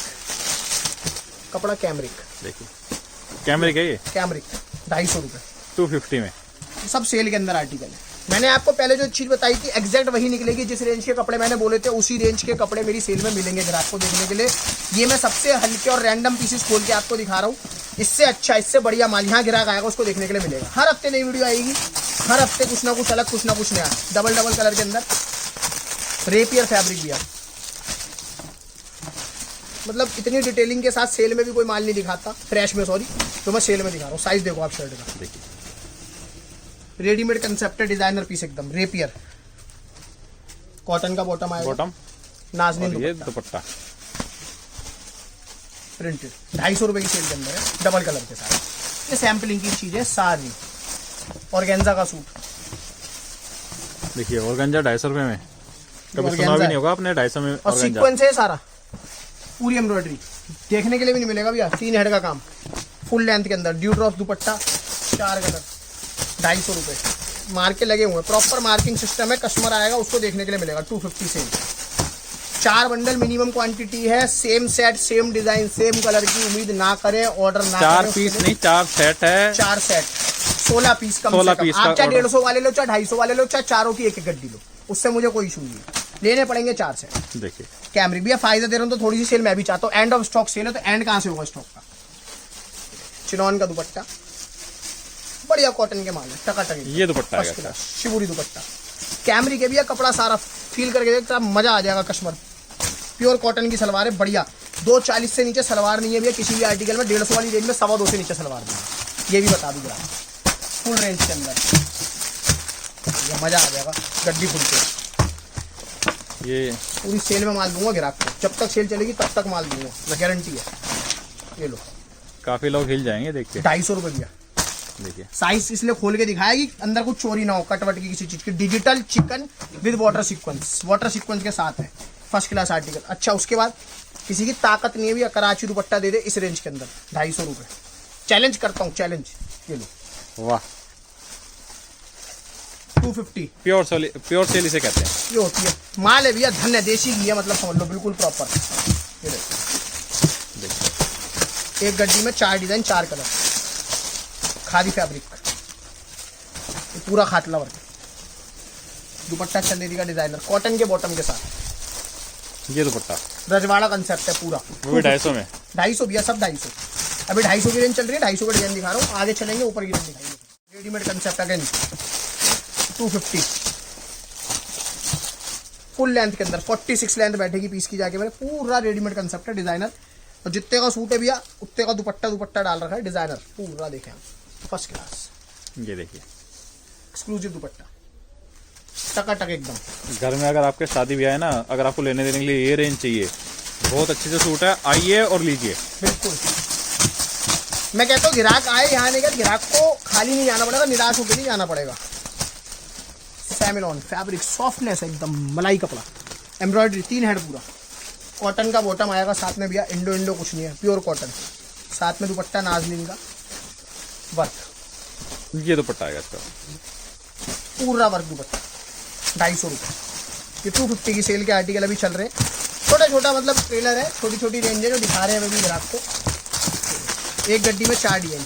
कपड़ा, कैमरिक देखिए कैमरिक है ये, कैमरिक 250 रुपये 250 में, सब सेल के अंदर आर्टिकल है। मैंने आपको पहले जो चीज बताई थी एग्जैक्ट वही निकलेगी, जिस रेंज के कपड़े मैंने बोले थे उसी रेंज के कपड़े मेरी सेल में मिलेंगे ग्राहक को देखने के लिए। ये मैं सबसे हल्के और रैंडम पीसेस खोल के आपको दिखा रहा हूँ। इससे अच्छा, इससे बढ़िया माल यहाँ ग्राहक आएगा उसको देखने के लिए मिलेगा। हर हफ्ते नई वीडियो आएगी, हर हफ्ते कुछ ना कुछ अलग, कुछ ना कुछ नया। डबल कलर के अंदर रेपियर फैब्रिक दिया, मतलब इतनी डिटेलिंग के साथ सेल में भी कोई माल नहीं दिखाता, फ्रेश में सॉरी, तो मैं सेल में दिखा रहा हूँ। साइज देखो आप शर्ट का, देखिए रेडीमेड कंसेप्ट है, डिजाइनर पीस एकदम, रेपियर कॉटन का बॉटम आएगा, बॉटम नाजनीन ये दुपट्टा दुपट्टा प्रिंटेड, 250 रुपए की सेल के अंदर है, डबल कलर के साथ। ये सैम्पलिंग की चीज है सारी। ऑर्गेन्जा का सूट, देखिए ऑर्गेन्जा 250 रुपए में, कभी सुना भी नहीं होगा आपने 250 में और ऑर्गेन्जा। सीक्वेंस है सारा, पूरी एम्ब्रॉयडरी, देखने के लिए भी नहीं मिलेगा भैया। 3 हेड का काम, फुल लेंथ के अंदर, ड्यू ड्रॉप दुपट्टा, 4 कलर, 250 रुपए मार के लगे हुए, प्रॉपर मार्किंग सिस्टम है। कस्टमर आएगा उसको देखने के लिए मिलेगा। 250 सेल, 4 बंडल मिनिमम क्वांटिटी है, same set, same design, same colour की उम्मीद ना करें, ऑर्डर ना 4 करें। पीस नहीं 4 सेट है, 4 सेट 16 पीस कम 16 से कम। पीस आप का चाहे order। 150 वाले लो, चाहे 250 वाले लो, चाहे चारों की एक एक गड्डी लो, उससे मुझे कोई इशू नहीं है। लेने पड़ेंगे 4 सेट। देखिए कैमरिक भैया फायदा दे रहा हूँ तो थोड़ी सी सेल मैं भी चाहता हूँ। एंड ऑफ स्टॉक सेल है तो एंड कहाँ से होगा स्टॉक का। चिनॉन का दुपट्टा, बढ़िया कॉटन के माल है, टकाटक ये दुपट्टा फर्स्ट आएगा क्लास, शिबूरी दुपट्टा, कैमरिक है भैया। कपड़ा सारा फील करके देखता मजा आ जाएगा कस्टमर। प्योर कॉटन की सलवार है, बढ़िया। 240 से नीचे सलवार नहीं है भैया किसी भी आर्टिकल में। 150 वाली रेंज में 2.25 से नीचे सलवार नहीं है, ये भी बता दूंगा। फुल रेंज के अंदर ये मजा आ जाएगा, गड्डी फुल के। ये पूरी सेल में माल दूंगा ग्राहक को, जब तक सेल चलेगी तब तक माल दूंगा, गारंटी है। ये लो काफी लोग हिल जाएंगे देख के। 250 रुपये भैया। देखिए साइज इसलिए खोल के दिखाया कि अंदर कुछ चोरी ना हो, कटवट की किसी चीज की। Digital chicken with water sequence के साथ है, फर्स्ट क्लास आर्टिकल। अच्छा उसके बाद किसी की ताकत नहीं है भैया, कराची दुपट्टा दे दे इस रेंज के अंदर 250 रुपये। चैलेंज करता हूँ, चैलेंज। ये लो वाह, 250। प्योर सेल इसे कहते हैं। ये होती है, माल है भैया, धन है, देसी घी है, मतलब समझ लो बिल्कुल प्रॉपर। ये देखो, एक गड्डी में 4 डिजाइन 4 कलर, खादी फैब्रिक, ये पूरा खाटला वर्क, दुपट्टा चंदेरी का डिजाइनर, कॉटन के बॉटम के साथ। ये दुपट्टा रजवाड़ा कंसेप्ट है पूरा, वो भी 250 में। 250 भैया, सब 250। अभी 250 की रेंज चल रही है, 250 का डिजाइन दिखा रहा हूँ, आगे चलेंगे ऊपर की रेंज दिखाएंगे। Readymade concept again 250, full length के अंदर 46 लेंथ बैठेगी पीस की जाके मेरे, पूरा रेडीमेड कंसेप्ट है, डिजाइनर। और जितने का सूट है भैया उतने का दुपट्टा डाल रखा है, डिजाइनर पूरा देखें आप, फर्स्ट क्लास। ये देखिए एक्सक्लूसिव दुपट्टा, टकाटक एकदम। घर में अगर आपके शादी ब्याह है ना, अगर आपको लेने देने के लिए ये रेंज चाहिए, बहुत अच्छे से सूट है, आइए और लीजिए। बिल्कुल, मैं कहता हूँ ग्राहक आए यहाँ, नहीं कर ग्राहक को खाली नहीं जाना पड़ेगा, निराश होकर नहीं जाना पड़ेगा। सैमिलॉन फैब्रिक, सॉफ्टनेस एकदम, मलाई कपड़ा, एम्ब्रॉयडरी, 3 हेड पूरा, कॉटन का बॉटम आएगा साथ में भैया, इंडो कुछ नहीं है, प्योर कॉटन, साथ में दुपट्टा नाजनीन का वर्क। ये दुपट्टा आएगा इसका, पूरा वर्क दुपट्टा, 250 रुपये। ये 250 की सेल के आर्टिकल अभी चल रहे हैं, छोटा छोटा मतलब ट्रेलर है, छोटी छोटी रेंज है जो दिखा रहे हैं अभी ग्राहक को। एक गड्डी में 4 डिजाइन,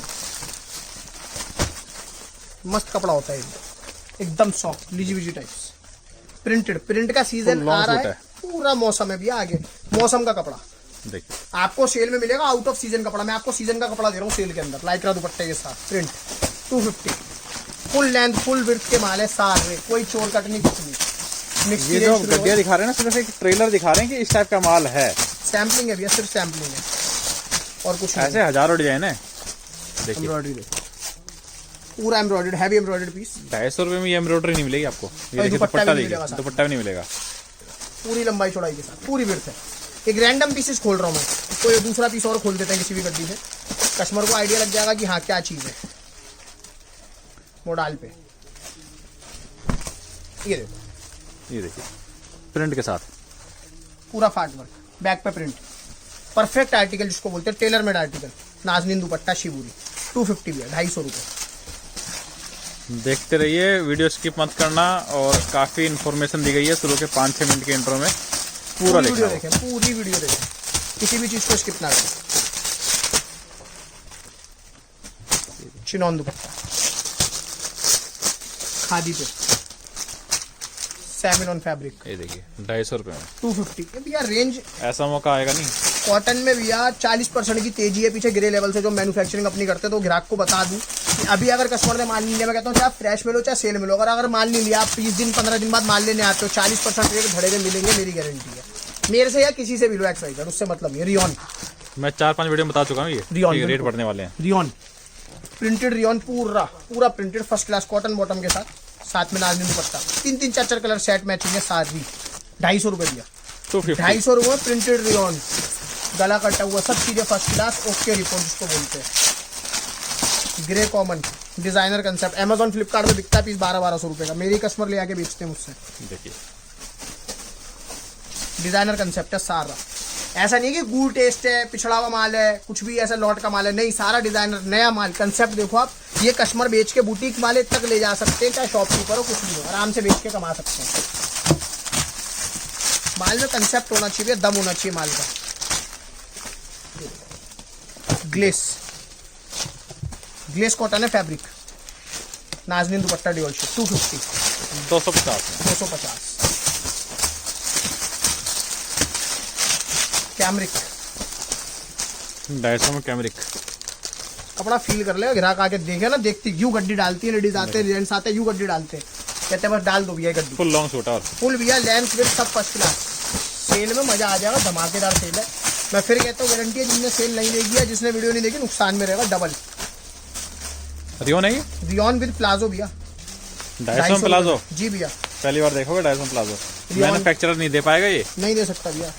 मस्त कपड़ा होता है एकदम सॉफ्ट, लीजी टाइप्स, प्रिंटेड, प्रिंट का सीजन आ रहा है, पूरा मौसम है भैया, आगे मौसम का कपड़ा। देखिए आपको सेल में मिलेगा आउट ऑफ सीजन कपड़ा, मैं आपको सीजन का कपड़ा दे रहा हूँ सेल के अंदर, लाइक्रा दुपट्टे के साथ, print 250, full length full width के माल है सारे, कोई चोर कट नहीं, कुछ नहीं। मिक्स ये जो गड्डियाँ दिखा रहे हैं ना, सिर्फ एक ट्रेलर दिखा रहे हैं कि इस टाइप का माल है, सैम्पलिंग है भैया, सिर्फ सैम्पलिंग है और कुछ नहीं। ऐसे हजारों डिजाइन है। देखिए एम्ब्रॉयडरी देखो, पूरा एम्ब्रॉयडर्ड, हैवी एम्ब्रॉयडर्ड पीस। 250 रुपये में ये एम्ब्रॉयडरी नहीं मिलेगी आपको। ये देखिए दुपट्टा दुपट्टा भी देखिए, मिलेगा साथ। दुपट्टा भी नहीं मिलेगा। पूरी लंबाई चौड़ाई के साथ, पूरी विड्थ है। एक रैंडम पीसेस खोल रहा हूँ मैं, तो ये दूसरा पीस और खोल देते हैं किसी भी गड्डी से, कस्टमर को आइडिया लग जाएगा कि हाँ क्या चीज़ है। मोडाल पे ये देखो, ये देखिए प्रिंट के साथ, पूरा फाट वर्क, बैक पे प्रिंट, परफेक्ट आर्टिकल जिसको बोलते हैं, टेलर मेड आर्टिकल, नाजनीन दुपट्टा शिवूरी, 250 भी है, 250 रुपये। देखते रहिए, वीडियो स्किप मत करना, और काफ़ी इन्फॉर्मेशन दी गई है शुरू के 5-6 मिनट के इंट्रो में, पूरा वीडियो देखना। देखें, पूरी वीडियो देखें, किसी भी चीज़ को स्किप ना करें। चिनॉन दुपट्टा, खादी पे, सैमिलॉन फैब्रिक, ये देखिए 250 रुपये में 250। ये भैया रेंज, ऐसा मौका आएगा नहीं। कॉटन में भैया 40% की तेजी है पीछे ग्रे लेवल से, जो मैन्युफैक्चरिंग अपनी करते हैं। तो ग्राहक को बता दूं कि अभी अगर कस्टमर ने माल नहीं लिया, मैं कहता हूँ चाहे आप फ्रेश मिलो चाहे सेल मिलो, अगर माल नहीं लिया, आप 20 दिन 15 दिन बाद माल लेने आते हो, 40% रेट धड़े में मिलेंगे, मेरी गारंटी है, मेरे से या किसी से भी लो, एक्स उससे मतलब नहीं। रियॉन, मैं 4-5 वीडियो में बता चुका हूँ ये रियॉन रेट बढ़ने वाले हैं। रियॉन, प्रिंटेड रियॉन, पूरा printed, first class cotton bottom के साथ में Nazneen dupatta, 3-3 4-4 colour set matching है सारी, 250 रुपये भैया, 250। 250 रुपये प्रिंटेड रियॉन, गला कटा हुआ, सब चीजें फर्स्ट क्लास, ओके रिपोर्ट जिसको बोलते हैं। Grey common, designer concept, Amazon Flipkart में बिकता है पीस 1200 रुपये का, मेरी कस्टमर ले आके बेचते हैं मुझसे। देखिए डिजाइनर कंसेप्ट है सारा, ऐसा नहीं कि गुड टेस्ट है, पिछड़ा हुआ माल है, कुछ भी ऐसा लॉट का माल है, नहीं, सारा डिजाइनर नया माल। कंसेप्ट देखो आप, ये कस्टमर बेच के बुटीक वाले तक ले जा सकते हैं, चाहे शॉपकीपर हो, कुछ भी हो, आराम से बेच के कमा सकते हैं। माल में कंसेप्ट होना चाहिए, दम होना चाहिए माल का। ग्लेस कॉटन है fabric, Nazneen dupatta dual shade, 250, 250। Cambric, 250 में कैमरिक, कपड़ा फील कर ले, ग्राहक आके देखे ना, देखती यूं गड्डी डालती है, लेडीज आते हैं, जेंट्स आते हैं, यूं गड्डी डालते हैं, कहते हैं बस डाल दो भैया गड्डी। फुल लॉन्ग सूट और फुल भैया, लेंथ विड्थ सब फर्स्ट क्लास, सेल में मजा आ जाएगा, धमाकेदार सेल है। मैं फिर कहता हूँ गारंटी है, जिसने सेल नहीं देखी है, जिसने वीडियो नहीं देखी, नुकसान में रहेगा डबल। रियॉन है ये, रियॉन विद प्लाजो भैया, 250 में प्लाजो, जी भैया, पहली बार देखोगे 250 में प्लाजो। मैन्युफैक्चरर नहीं दे पाएगा ये? नहीं दे सकता भैया,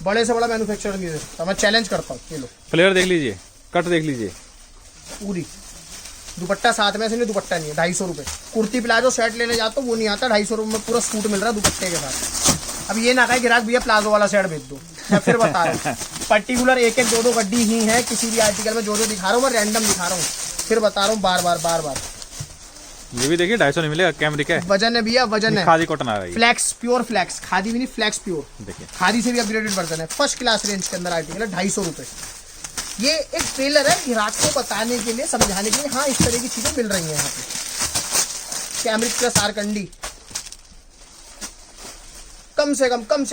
बड़े से बड़ा मैन्युफैक्चरर नहीं दे सकता। मैं चैलेंज करता हूँ। ये लो फ्लेयर देख लीजिए, कट देख लीजिए, पूरी दुपट्टा साथ में, इसलिए दुपट्टा नहीं है। 250 रुपये। कुर्ती प्लाजो सेट लेने जाता हूँ वो नहीं आता, 250 रुपये में पूरा सूट मिल रहा है दुपट्टे के साथ। अब ये ना कहे ग्राहक भैया प्लाजो वाला सेट भेज दो। मैं फिर बता रहा हूँ पर्टिकुलर एक एक दो गड्डी ही है किसी भी आर्टिकल में, जो दिखा रहा हूँ मैं रैंडम दिखा रहा हूँ, फिर बता रहा हूँ बार बार। ये भी देखिए 250 नहीं मिलेगा, कैमरिक है, वजन है भैया, वजन है। खादी कॉटन आ रहा है। फ्लैक्स, प्योर फ्लैक्स, खादी भी नहीं, फ्लैक्स प्योर। देखिए खादी से भी अपग्रेडेड वर्जन है, फर्स्ट क्लास रेंज के अंदर आर्टिकल है। 250 रुपये। ये एक ट्रेलर है ग्राहक को बताने के लिए, समझाने के लिए, हाँ इस तरह की चीजें मिल रही हैं यहाँ पे। कैमरिक प्लस आरकंडी, कम से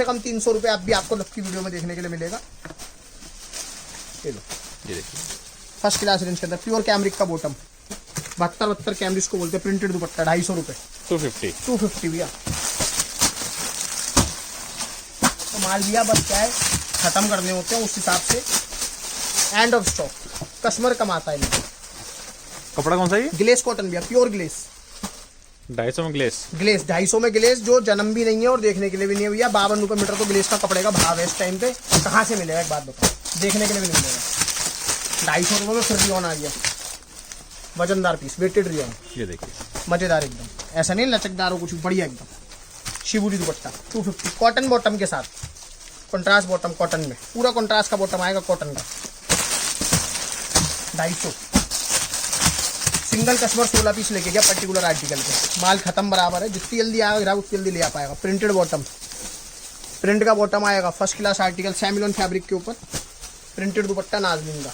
कम 300 रुपये आप भी आपको लक्की वीडियो में देखने के लिए मिलेगा। ये लो, ये देखिए फर्स्ट क्लास रेंज के अंदर प्योर कैमरिक का बॉटम, 72 कैमरिक को बोलते हैं, प्रिंटेड दुपट्टा। 250 रुपये। 250 भैया। तो माल भैया बस क्या है, खत्म करने होते हैं उस हिसाब से, एंड ऑफ स्टॉक, कस्टमर कमाता है। कपड़ा कौन सा है ये? ग्लेस कॉटन भैया, प्योर ग्लेस। 250 में ग्लेस। 250 में ग्लेस, जो जन्म भी नहीं है और देखने के लिए भी नहीं है भैया। 52 रुपये मीटर तो ग्लेस का कपड़े का भाव है इस टाइम पे। कहाँ से मिलेगा एक बात बताओ, देखने के लिए भी नहीं मिलेगा। 250 रुपये में फिर रियोन आ गया, वजनदार पीस, वेटेड रियोन। ये देखिए मजेदार एकदम, ऐसा नहीं लचकदार हो कुछ, बढ़िया एकदम। शिबूरी दुपट्टा 250, कॉटन बॉटम के साथ, कंट्रास्ट बॉटम कॉटन में, पूरा कंट्रास्ट का बॉटम आएगा कॉटन का। 250। सिंगल कस्टमर 16 पीस लेके गया पर्टिकुलर आर्टिकल पे, माल खत्म बराबर है। जितनी जल्दी आएगा ग्राहक उतनी जल्दी ले आ पाएगा। प्रिंटेड बॉटम, प्रिंट का बॉटम आएगा, फर्स्ट क्लास आर्टिकल, सेमिलॉन फैब्रिक के ऊपर, प्रिंटेड दुपट्टा नाज़नीन का,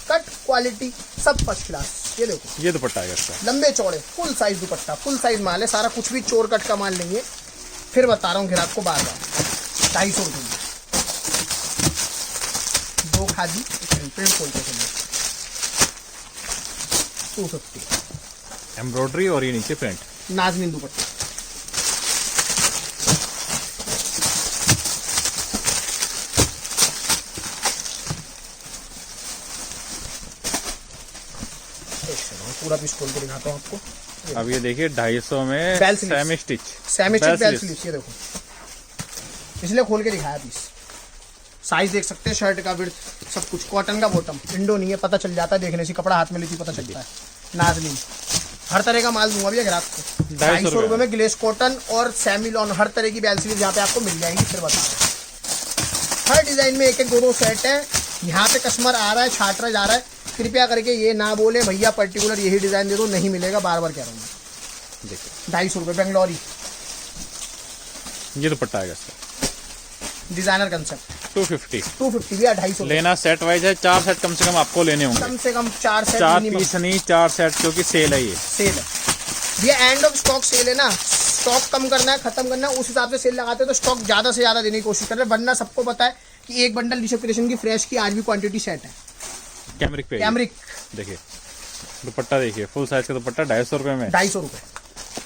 कट क्वालिटी सब फर्स्ट क्लास। ये देखो, ये दुपट्टा आएगा इसका, लंबे चौड़े फुल साइज दुपट्टा, फुल साइज माल है सारा, कुछ भी चोर कट का माल नहीं है। फिर बता रहा हूँ ग्राहक को बार 250 रुपये। 2 खादी प्रिंट खोलते थे 250। एम्ब्रॉयडरी और ये नीचे प्रिंट, नाज़नीन दुपट्टा। पूरा पीस खोल के दिखाता हूँ आपको। अब ये देखिए 250 में bell sleeves. Semi stitch, bell sleeves, ये देखो, इसलिए खोल के दिखाया पीस। साइज देख सकते हैं, शर्ट का विड्थ सब कुछ, कॉटन का बॉटम, इंडो नहीं है, पता चल जाता है देखने से, कपड़ा हाथ में लेती पता चलता है। नाज़नीन, हर तरह का माल दूंगा भैया ग्राहक को। 250 रुपये में ग्लेस कॉटन और सेमिलॉन हर तरह की बेल स्लीव यहाँ पे आपको मिल जाएंगी। फिर बता रहे हैं हर डिजाइन में एक एक दो सेट है। यहाँ पे कस्टमर आ रहा है, छाट रहा जा रहा है, कृपया करके ये ना बोले भैया पर्टिकुलर यही डिजाइन दे दो, नहीं मिलेगा, बार बार कह रहा हूँ मैं। देखिए 250 रुपये बेंगलोरी, ये दुपट्टा आएगा इसका, डिजाइनर कंसेप्ट। 250 भैया 250 लेना सेट वाइज है, 4 सेट कम से कम आपको लेने होंगे, कम से कम 4 सेट 4 मिनिमम। पीस नहीं 4 सेट, क्योंकि सेल है ये, सेल है भैया, एंड ऑफ स्टॉक सेल है ना, स्टॉक कम करना है, खत्म करना है, उस हिसाब से सेल लगाते हैं तो स्टॉक ज्यादा से ज्यादा देने की कोशिश कर रहे हैं। वरना सबको पता है कि एक बंडल ऋषभ क्रिएशन की फ्रेश की आज भी क्वांटिटी सेट है। कैमरिक पे, कैमरिक देखिए दुपट्टा, देखिए फुल साइज का दुपट्टा 250 रुपये में, 250 रुपये।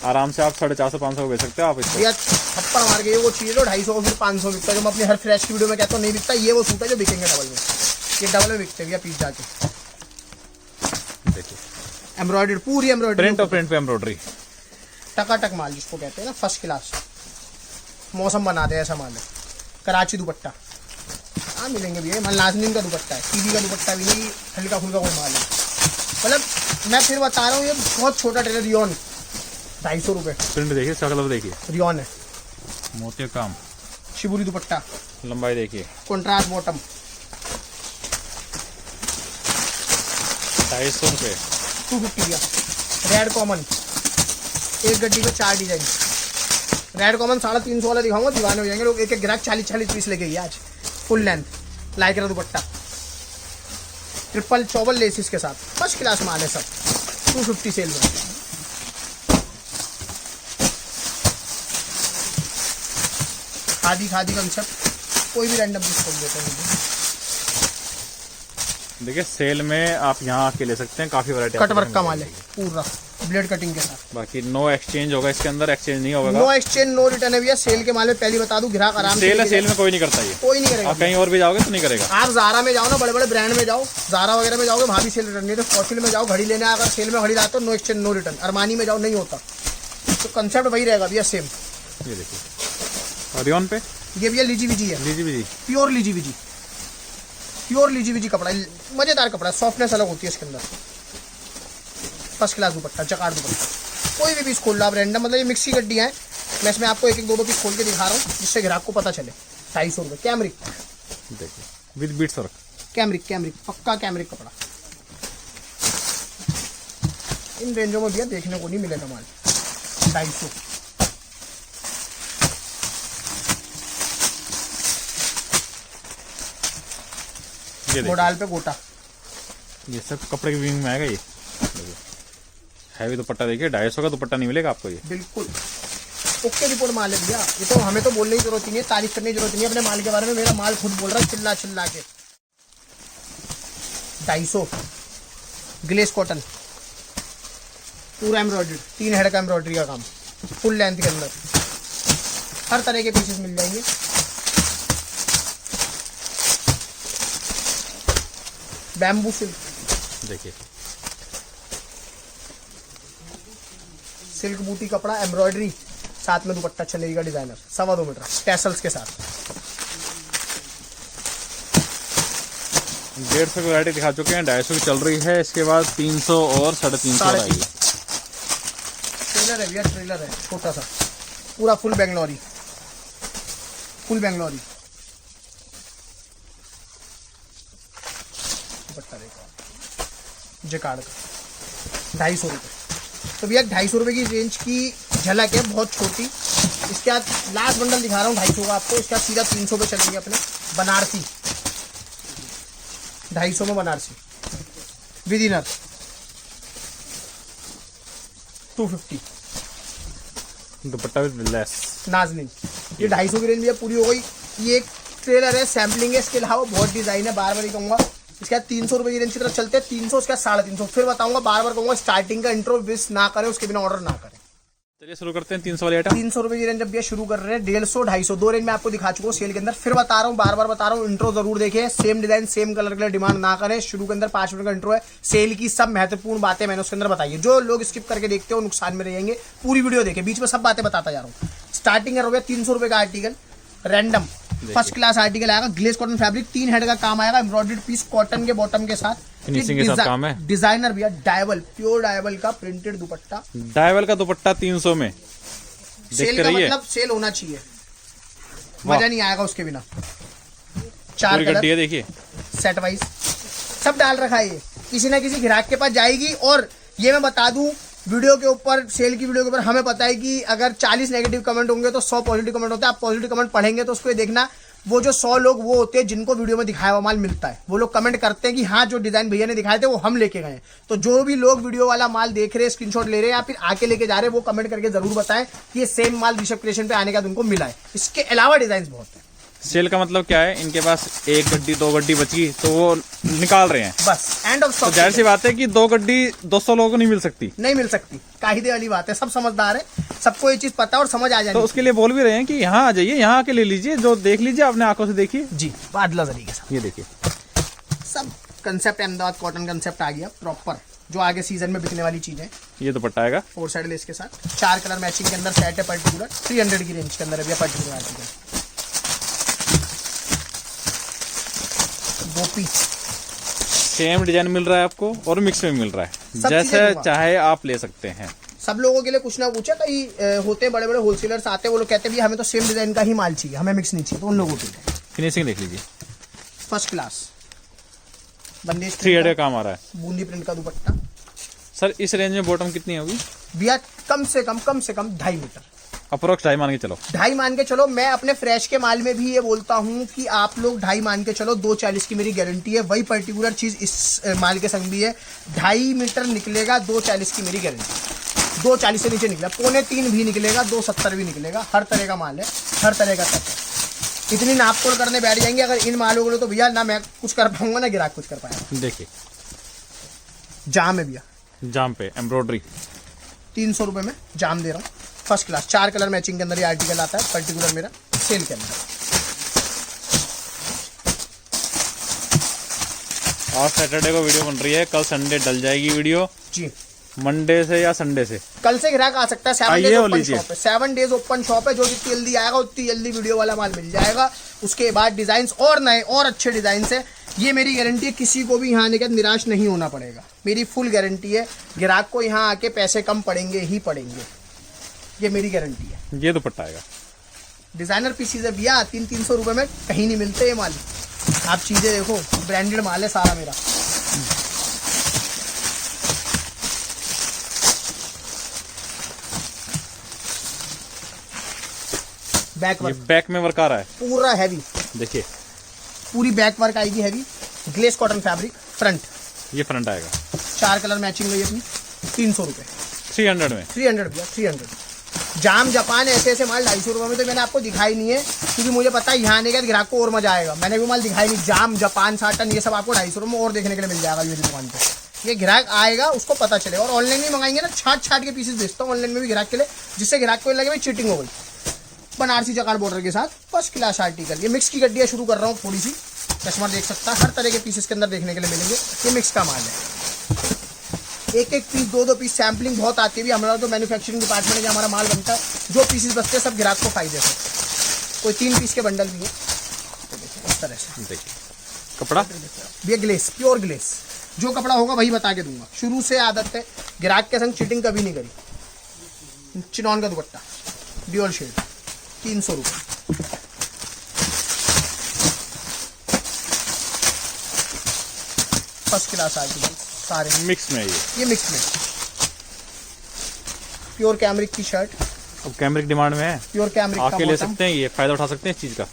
आराम से आप 450-500 को बेच सकते हो आप इसको। भैया थप्पड़ मार के ये वो चीज लो 250 को, फिर 500 बिकता है, जो मैं अपनी हर फ्रेश की वीडियो में कहता हूँ नहीं बिकता, ये वो सूट है जो बिकेंगे डबल में, ये डबल में बिकते भैया पीस जाके। देखिए एम्ब्रॉयडर्ड, पूरी एम्ब्रॉयडरी, प्रिंट और प्रिंट पे एम्ब्रॉयडरी, टकाटक माल जिसको कहते हैं ना, फर्स्ट क्लास, मौसम बना दे ऐसा माल है। कराची दुपट्टा, हाँ मिलेंगे भैया, माल नाज़नीन का दुपट्टा है, टीवी का दुपट्टा भी नहीं, हल्का फुल्का कोई माल है। मतलब मैं फिर बता रहा हूँ, ये बहुत छोटा टेलर, रियोन 250 रुपये। प्रिंट देखिए, इसका कलर देखिए, रियोन है, मोती काम, शिबूरी दुपट्टा, लंबाई देखिए, कॉन्ट्रास्ट बॉटम, 250 रुपये। 250 भैया। रेड कॉमन, एक गड्डी में 4 डिजाइन, रेड कॉमन 350 वाला दिखाऊंगा, दीवाने हो जाएंगे लोग। एक एक ग्राहक 40-40 पीस लेके गई आज, full length, Lycra dupatta, triple चौबल लेसिस के साथ, फर्स्ट क्लास माल है सब। 250 सेल में। खादी कंसेप्ट, कोई भी रैंडम पीस खोल देते हैं। देखिए सेल में आप यहाँ आके ले सकते हैं, काफी वैरायटी, कट वर्क का माल है पूरा, ब्लेड कटिंग के साथ। बाकी नो एक्सचेंज होगा इसके अंदर, एक्सचेंज नहीं होगा, नो एक्सचेंज नो रिटर्न है भैया। सेल के माल में पहले बता दूं, ग्राहक आराम सेल है, से सेल में कोई नहीं करता ये, कोई नहीं करेगा। आप कहीं और भी जाओगे तो नहीं करेगा। आप ज़ारा में जाओ ना, बड़े बड़े ब्रांड में जाओ, ज़ारा वगैरह में जाओगे वहाँ भी सेल रिटर्न नहीं है। तो फॉसिल में जाओ, घड़ी लेने अगर सेल में घड़ी लाते हो, no exchange no return. Armani में जाओ, नहीं होता। तो कंसेप्ट वही रहेगा भैया, सेम। ये देखिए और रियोन पे ये भैया लीजी विजी है, लीजी भी प्योर लीजी विजी, प्योर लीजी विजी कपड़ा, मजेदार कपड़ा, सॉफ्टनेस अलग होती है इसके अंदर। फर्स्ट क्लास दुपट्टा, जकार्ड दुपट्टा, कोई भी पीस खोल लो आप रैंडम, मतलब ये मिक्सी गड्डियाँ हैं, मैं इसमें आपको एक एक दो पीस खोल के दिखा रहा हूँ जिससे ग्राहक को पता चले। 250 रुपये कैमरिक, देखिए विद बीट्स वर्क। कैमरिक पक्का कैमरिक कपड़ा। इन रेंजों में भैया देखने को नहीं मिलेगा माल। 250 ये देखिए, मोडाल पे गोटा, ये सब कपड़े की विंग में आएगा। ये हैवी दुपट्टा देखिए, 250 का दुपट्टा नहीं मिलेगा आपको ये। बिल्कुल ओके रिपोर्ट माल है भैया, ये तो हमें तो बोलने की जरूरत ही नहीं है, तारीफ करने की जरूरत नहीं है अपने माल के बारे में, मेरा माल खुद बोल रहा है चिल्ला चिल्ला के। 250 ग्लेस कॉटन, पूरा एम्ब्रॉयडरी, 3 हेड का एम्ब्रॉयडरी का काम, फुल लेंथ के अंदर, हर तरह के पीसेस मिल जाएंगे। बैम्बू सिल्क, देखिए सिल्क बूटी कपड़ा, एम्ब्रॉयडरी, साथ में दुपट्टा चलेगा डिजाइनर, 2.25 मीटर टैसल्स के साथ। 150 की वैरायटी दिखा चुके हैं, 250 की चल रही है, इसके बाद 300 और 350 आएगी। ट्रेलर है भैया, ट्रेलर है छोटा सा, पूरा फुल बेंगलोरी, फुल बेंगलोरी दुपट्टा देखो जकार्ड का, 250 रुपये। तो भैया 250 रुपये की रेंज की झलक है, बहुत छोटी। इसके बाद लास्ट बंडल दिखा रहा हूँ 250 का आपको, इसके बाद सीधा 300 पे चलेंगे अपने। बनारसी 250 में, Banarasi with inner 250, dupatta with lace. Nazneen. ये 250 की रेंज भैया पूरी हो गई। ये एक ट्रेलर है, सैम्पलिंग है, इसके अलावा बहुत डिजाइन है, बार बार ही कहूँगा। इसके बाद 300 रुपये की रेंज की तरफ चलते हैं, 300, उसके बाद 350, फिर बताऊंगा, बार बार कहूँगा स्टार्टिंग का इंट्रो मिस ना करें, उसके बिना ऑर्डर ना करें। चलिए शुरू करते हैं 300 वाली आइटम। 300 रुपये की रेंज जब भैया शुरू कर रहे हैं, 150, 250, 2 रेंज में आपको दिखा चुका हूँ सेल के अंदर, फिर बता रहा हूँ, बार बार बता रहा हूँ, इंट्रो जरूर देखें, सेम डिजाइन सेम कलर के लिए डिमांड ना करें। शुरू के अंदर 5 मिनट का इंट्रो है, सेल की सब महत्वपूर्ण बातें मैंने उसके अंदर बताई है, जो लोग स्किप करके देखते हो नुकसान में रहेंगे। पूरी वीडियो देखें, बीच में सब बातें बताता जा रहा हूँ। स्टार्टिंग हो गया 300 रुपये का article, random first class article आएगा, ग्लेस कॉटन फैब्रिक, 3 हेड का काम आएगा, एम्ब्रॉयडर्ड पीस कॉटन के बॉटम के साथ, फिनिशिंग के साथ काम है। डिजाइनर भैया, डायवल, प्योर डायवल का प्रिंटेड दुपट्टा, डायवल का दुपट्टा 300 में। सेल का मतलब सेल होना चाहिए, मजा नहीं आएगा उसके बिना। 4 कलर देखिए, सेट वाइज सब डाल रखा है, ये किसी ना किसी ग्राहक के पास जाएगी। और ये मैं बता दूं, वीडियो के ऊपर, सेल की वीडियो के ऊपर हमें पता है कि अगर 40 नेगेटिव कमेंट होंगे तो 100 पॉजिटिव कमेंट होते हैं। आप पॉजिटिव कमेंट पढ़ेंगे तो उसको ये देखना, वो जो 100 लोग वो होते हैं जिनको वीडियो में दिखाया हुआ माल मिलता है, वो लोग कमेंट करते हैं कि हाँ जो डिजाइन भैया ने दिखाए थे वो हम लेके गए। तो जो भी लोग वीडियो वाला माल देख रहे हैं, स्क्रीनशॉट ले रहे हैं या फिर आके लेके जा रहे हैं, वो कमेंट करके जरूर बताएं कि ये सेम माल ऋषभ क्रिएशन पे आने के बाद उनको मिला है। इसके अलावा डिजाइन बहुत है। सेल का मतलब क्या है, इनके पास 1 गड्डी 2 गड्डी बची तो वो निकाल रहे हैं, बस एंड ऑफ स्टॉक। तो जाहिर सी बात है कि 2 गड्डी 200 लोगों को नहीं मिल सकती, नहीं मिल सकती, काहिदे वाली बात है। सब समझदार है, सबको ये चीज पता है और समझ आ जाए, तो उसके लिए बोल भी रहे हैं कि यहाँ आ जाइए, यहाँ आके ले लीजिए, जो देख लीजिए, अपने आंखों से देखिए जी, बादला तरीके से। ये देखिए सब कंसेप्ट अहमदाबाद कॉटन कंसेप्ट आ गया प्रॉपर, जो आगे सीजन में बिकने वाली चीज है। ये दुपट्टा आएगा 4 साइड लेस के साथ, 4 कलर मैचिंग के अंदर सेट है, पर्टिकुलर 300 की रेंज के अंदर है पर्टिकुलर आर्टिकल। गोपी सेम डिजाइन मिल रहा है आपको और मिक्स में मिल रहा है, जैसे चाहे आप ले सकते हैं। सब लोगों के लिए कुछ ना कुछ है, कई होते हैं बड़े बड़े होलसेलर्स आते हैं, वो लोग कहते हैं भी हमें तो सेम डिजाइन का ही माल चाहिए, हमें मिक्स नहीं चाहिए, तो उन लोगों के लिए फिनिशिंग देख लीजिए, फर्स्ट क्लास बंदेज 3 हेड का काम आ रहा है, बूंदी प्रिंट का दुपट्टा। सर इस रेंज में बॉटम कितनी होगी भैया? कम से कम 2.5 मीटर, अप्रोक्स 2.5 मान के चलो, 2.5 मान के चलो। मैं अपने फ्रेश के माल में भी ये बोलता हूँ कि आप लोग 2.5 मान के चलो, 2.40 की मेरी गारंटी है। वही पर्टिकुलर चीज इस माल के संग भी है, 2.5 मीटर निकलेगा, 2.40 की मेरी गारंटी। 2.40 से नीचे निकला, 2.25 भी निकलेगा, 2.70 भी निकलेगा, हर तरह का माल है, हर तरह का तक है। इतनी नापतोल करने बैठ जाएंगे अगर इन मालों को, तो भैया ना मैं कुछ कर पाऊंगा ना ग्राहक कुछ कर पाएगा। देखिए जाम है भैया, जाम पे एम्ब्रॉयडरी, 300 रुपये में जाम दे रहा हूँ, फर्स्ट क्लास। 4 कलर मैचिंग के अंदर ये आर्टिकल आता है, पर्टिकुलर मेरा सेल के अंदर। आज सैटरडे को वीडियो बन रही है, कल संडे डल जाएगी वीडियो जी। मंडे से या संडे से? कल से ग्राहक आ सकता है। 7 आइए डेज और ओपन लीजिए। शॉप है, 7 डेज ओपन शॉप है। जो जितनी जल्दी आएगा उतनी जल्दी वीडियो वाला माल मिल जाएगा। उसके बाद डिजाइन और नए और अच्छे डिजाइन है। ये मेरी गारंटी है, किसी को भी यहाँ आने के बाद निराश नहीं होना पड़ेगा। मेरी फुल गारंटी है, ग्राहक को यहाँ आके पैसे कम पड़ेंगे ही पड़ेंगे, ये मेरी गारंटी है। ये दुपट्टा आएगा, डिजाइनर पीसीज है भैया, 300-300 रुपए में कहीं नहीं मिलते ये माल। आप चीजें देखो, ब्रांडेड माल है सारा मेरा। बैक ये वर्क बैक में वर्क आ रहा है, पूरा हैवी, देखिए पूरी बैक वर्क आएगी heavy. Glace cotton fabric. Front ये फ्रंट आएगा 4 कलर मैचिंग गई अपनी। 300 रुपए, 300 में। 300 भैया, 300। जाम जापान ऐसे ऐसे माल 250 रुपए में तो मैंने आपको दिखाई नहीं है, क्योंकि मुझे पता है यहाँ आने के बाद ग्राहक को और मजा आएगा। मैंने भी माल दिखाई नहीं। जाम जापान साटन ये सब आपको 250 रुपए में और देखने के लिए मिल जाएगा मेरी दुकान पे। ये ग्राहक आएगा उसको पता चलेगा। और ऑनलाइन भी मंगाएंगे ना, छाट के पीसेस बेचता हूँ ऑनलाइन में भी ग्राहक के लिए, जिससे ग्राहक को लगे भाई चीटिंग हो गई। बनारसी जकार्ड बॉर्डर के साथ फर्स्ट क्लास आर्टिकल। ये मिक्स की गड्डियाँ शुरू कर रहा हूँ थोड़ी सी, कस्टमर देख सकता है। हर तरह के पीसेस के अंदर देखने के लिए मिलेंगे। ये मिक्स का माल है। एक पीस 2 पीस सैम्पलिंग बहुत आती है भी। हमारा तो मैन्युफैक्चरिंग डिपार्टमेंट में हमारा माल बनता है, जो पीसेस बचते हैं सब ग्राहक को फायदे से। कोई 3 पीस के बंडल भी है, तो देखिए इस तरह से। देखिए कपड़ा ये ग्लेस, प्योर ग्लेस। जो कपड़ा होगा वही बता के दूंगा। शुरू से आदत है, ग्राहक के संग चीटिंग कभी नहीं करी। चिनॉन का दुपट्टा ड्यूअल शेड, 300 रुपये। फर्स्ट क्लास आर्टिकल सारे मिक्स में। ये मिक्स में प्योर कैमरिक की शर्ट, अब कैमरिक डिमांड में है, प्योर कैमरिक का आके ले बॉटम। सकते हैं, ये फायदा उठा सकते हैं इस चीज का।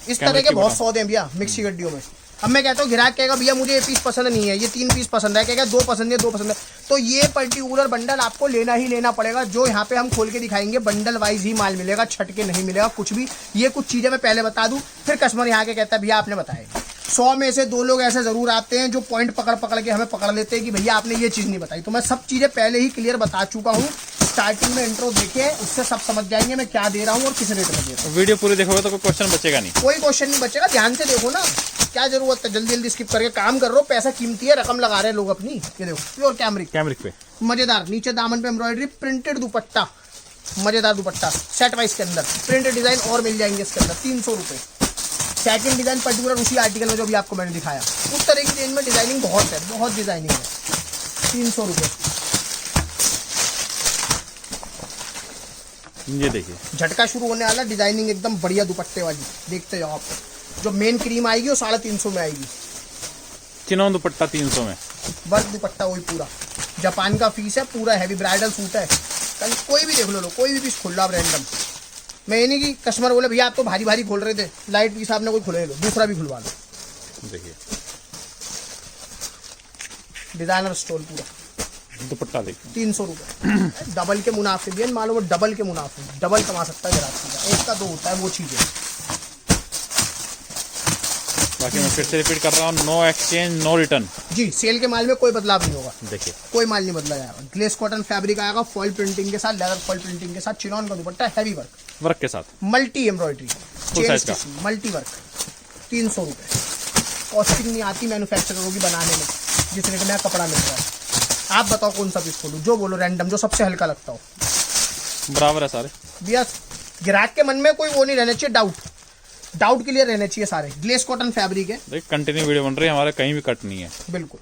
इस तरह कैमरिक के की बहुत बॉटम। सौदे हैं भैया मिक्स की गड्डियों में। अब मैं कहता हूँ ग्राहक कहेगा भैया मुझे ये पीस पसंद नहीं है, ये 3 पीस पसंद है, कहेगा 2 पसंद है, 2 पसंद है, तो ये पर्टिकुलर बंडल आपको लेना ही लेना पड़ेगा। जो यहाँ पे हम खोल के दिखाएंगे बंडल वाइज ही माल मिलेगा, छट के नहीं मिलेगा कुछ भी। ये कुछ चीजें मैं पहले बता दूं, फिर कस्टमर यहाँ के कहता है भैया आपने बताया। 100 में से 2 लोग ऐसे जरूर आते हैं जो पॉइंट पकड़ के हमें पकड़ लेते हैं कि भैया आपने ये चीज नहीं बताई। तो मैं सब चीजें पहले ही क्लियर बता चुका हूँ। स्टार्टिंग में इंट्रो देखे, उससे सब समझ जाएंगे मैं क्या दे रहा हूँ और किस रेट में दे रहा हूँ। वीडियो पूरी देखोगे तो कोई क्वेश्चन बचेगा नहीं, कोई क्वेश्चन नहीं बचेगा। ध्यान से देखो ना, क्या जरूरत है जल्दी जल्दी स्किप करके काम कर रहे हो। पैसा कीमती है, रकम लगा रहे हैं लोग अपनी। ये देखो प्योर कैमरिक, कैमरिक पे मजेदार। नीचे दामन पे एम्ब्रॉयडरी, प्रिंटेड दुपट्टा, मजेदार दुपट्टा सेट वाइज के अंदर। प्रिंटेड डिजाइन और मिल जाएंगे इसके अंदर। 300 रुपए। सेकंड डिजाइन पर्टिकुलर उसी आर्टिकल में जो भी आपको मैंने दिखाया, उस तरह की रेंज में डिजाइनिंग बहुत है, बहुत डिजाइनिंग है। 300 रुपए। ये देखिए झटका शुरू होने वाला, डिजाइनिंग एकदम बढ़िया दुपट्टे वाली। देखते जाओ आप, जो मेन क्रीम आएगी वो 350 में आएगी। चिनौन दुपट्टा 300 में। वर्क दुपट्टा वही पूरा जापान का पीस है, पूरा हैवी ब्राइडल सूट है। कल कोई भी देख लो, कोई भी पीस खोल लो आप रैंडम। मैं ये नहीं कि कस्टमर बोले भैया आप तो भारी भारी खोल रहे थे, लाइट पीस आपने कोई खुले लो, दूसरा भी खुलवा लो। देखिए डिजाइनर स्टोल पूरा दुपट्टा देखिए 300 रुपये। डबल के मुनाफे भी है, मालूम है डबल के मुनाफे, डबल कमा सकता है ग्राहक। एक का 2 होता है वो चीज़ है। बाकी मैं फिर से रिपीट कर रहा हूँ, नो एक्सचेंज नो रिटर्न। जी, सेल के माल में कोई बदलाव नहीं होगा। देखिए कोई माल नहीं बदला जाएगा। ग्लेस कॉटन फैब्रिक आएगा, फॉइल प्रिंटिंग के साथ, लेदर फॉइल प्रिंटिंग के साथ, चिनॉन का दुपट्टा, हैवी वर्क के साथ, मल्टी एम्ब्रॉयडरी, size का। Multi work. 300 रुपये। कॉस्टिंग नहीं आती मैन्युफैक्चररों की बनाने में, जिस रेट में कपड़ा मिल रहा है। आप बताओ कौन सा पीस खोलूं, जो बोलो रैंडम, जो सबसे हल्का लगता हो। बराबर है सारे भैया ग्राहक के मन में कोई वो नहीं रहना चाहिए, डाउट क्लियर रहने चाहिए सारे। ग्लेस कॉटन फैब्रिक है। देखिए कंटिन्यू वीडियो बन रही है हमारे, कहीं भी कट नहीं है। बिल्कुल,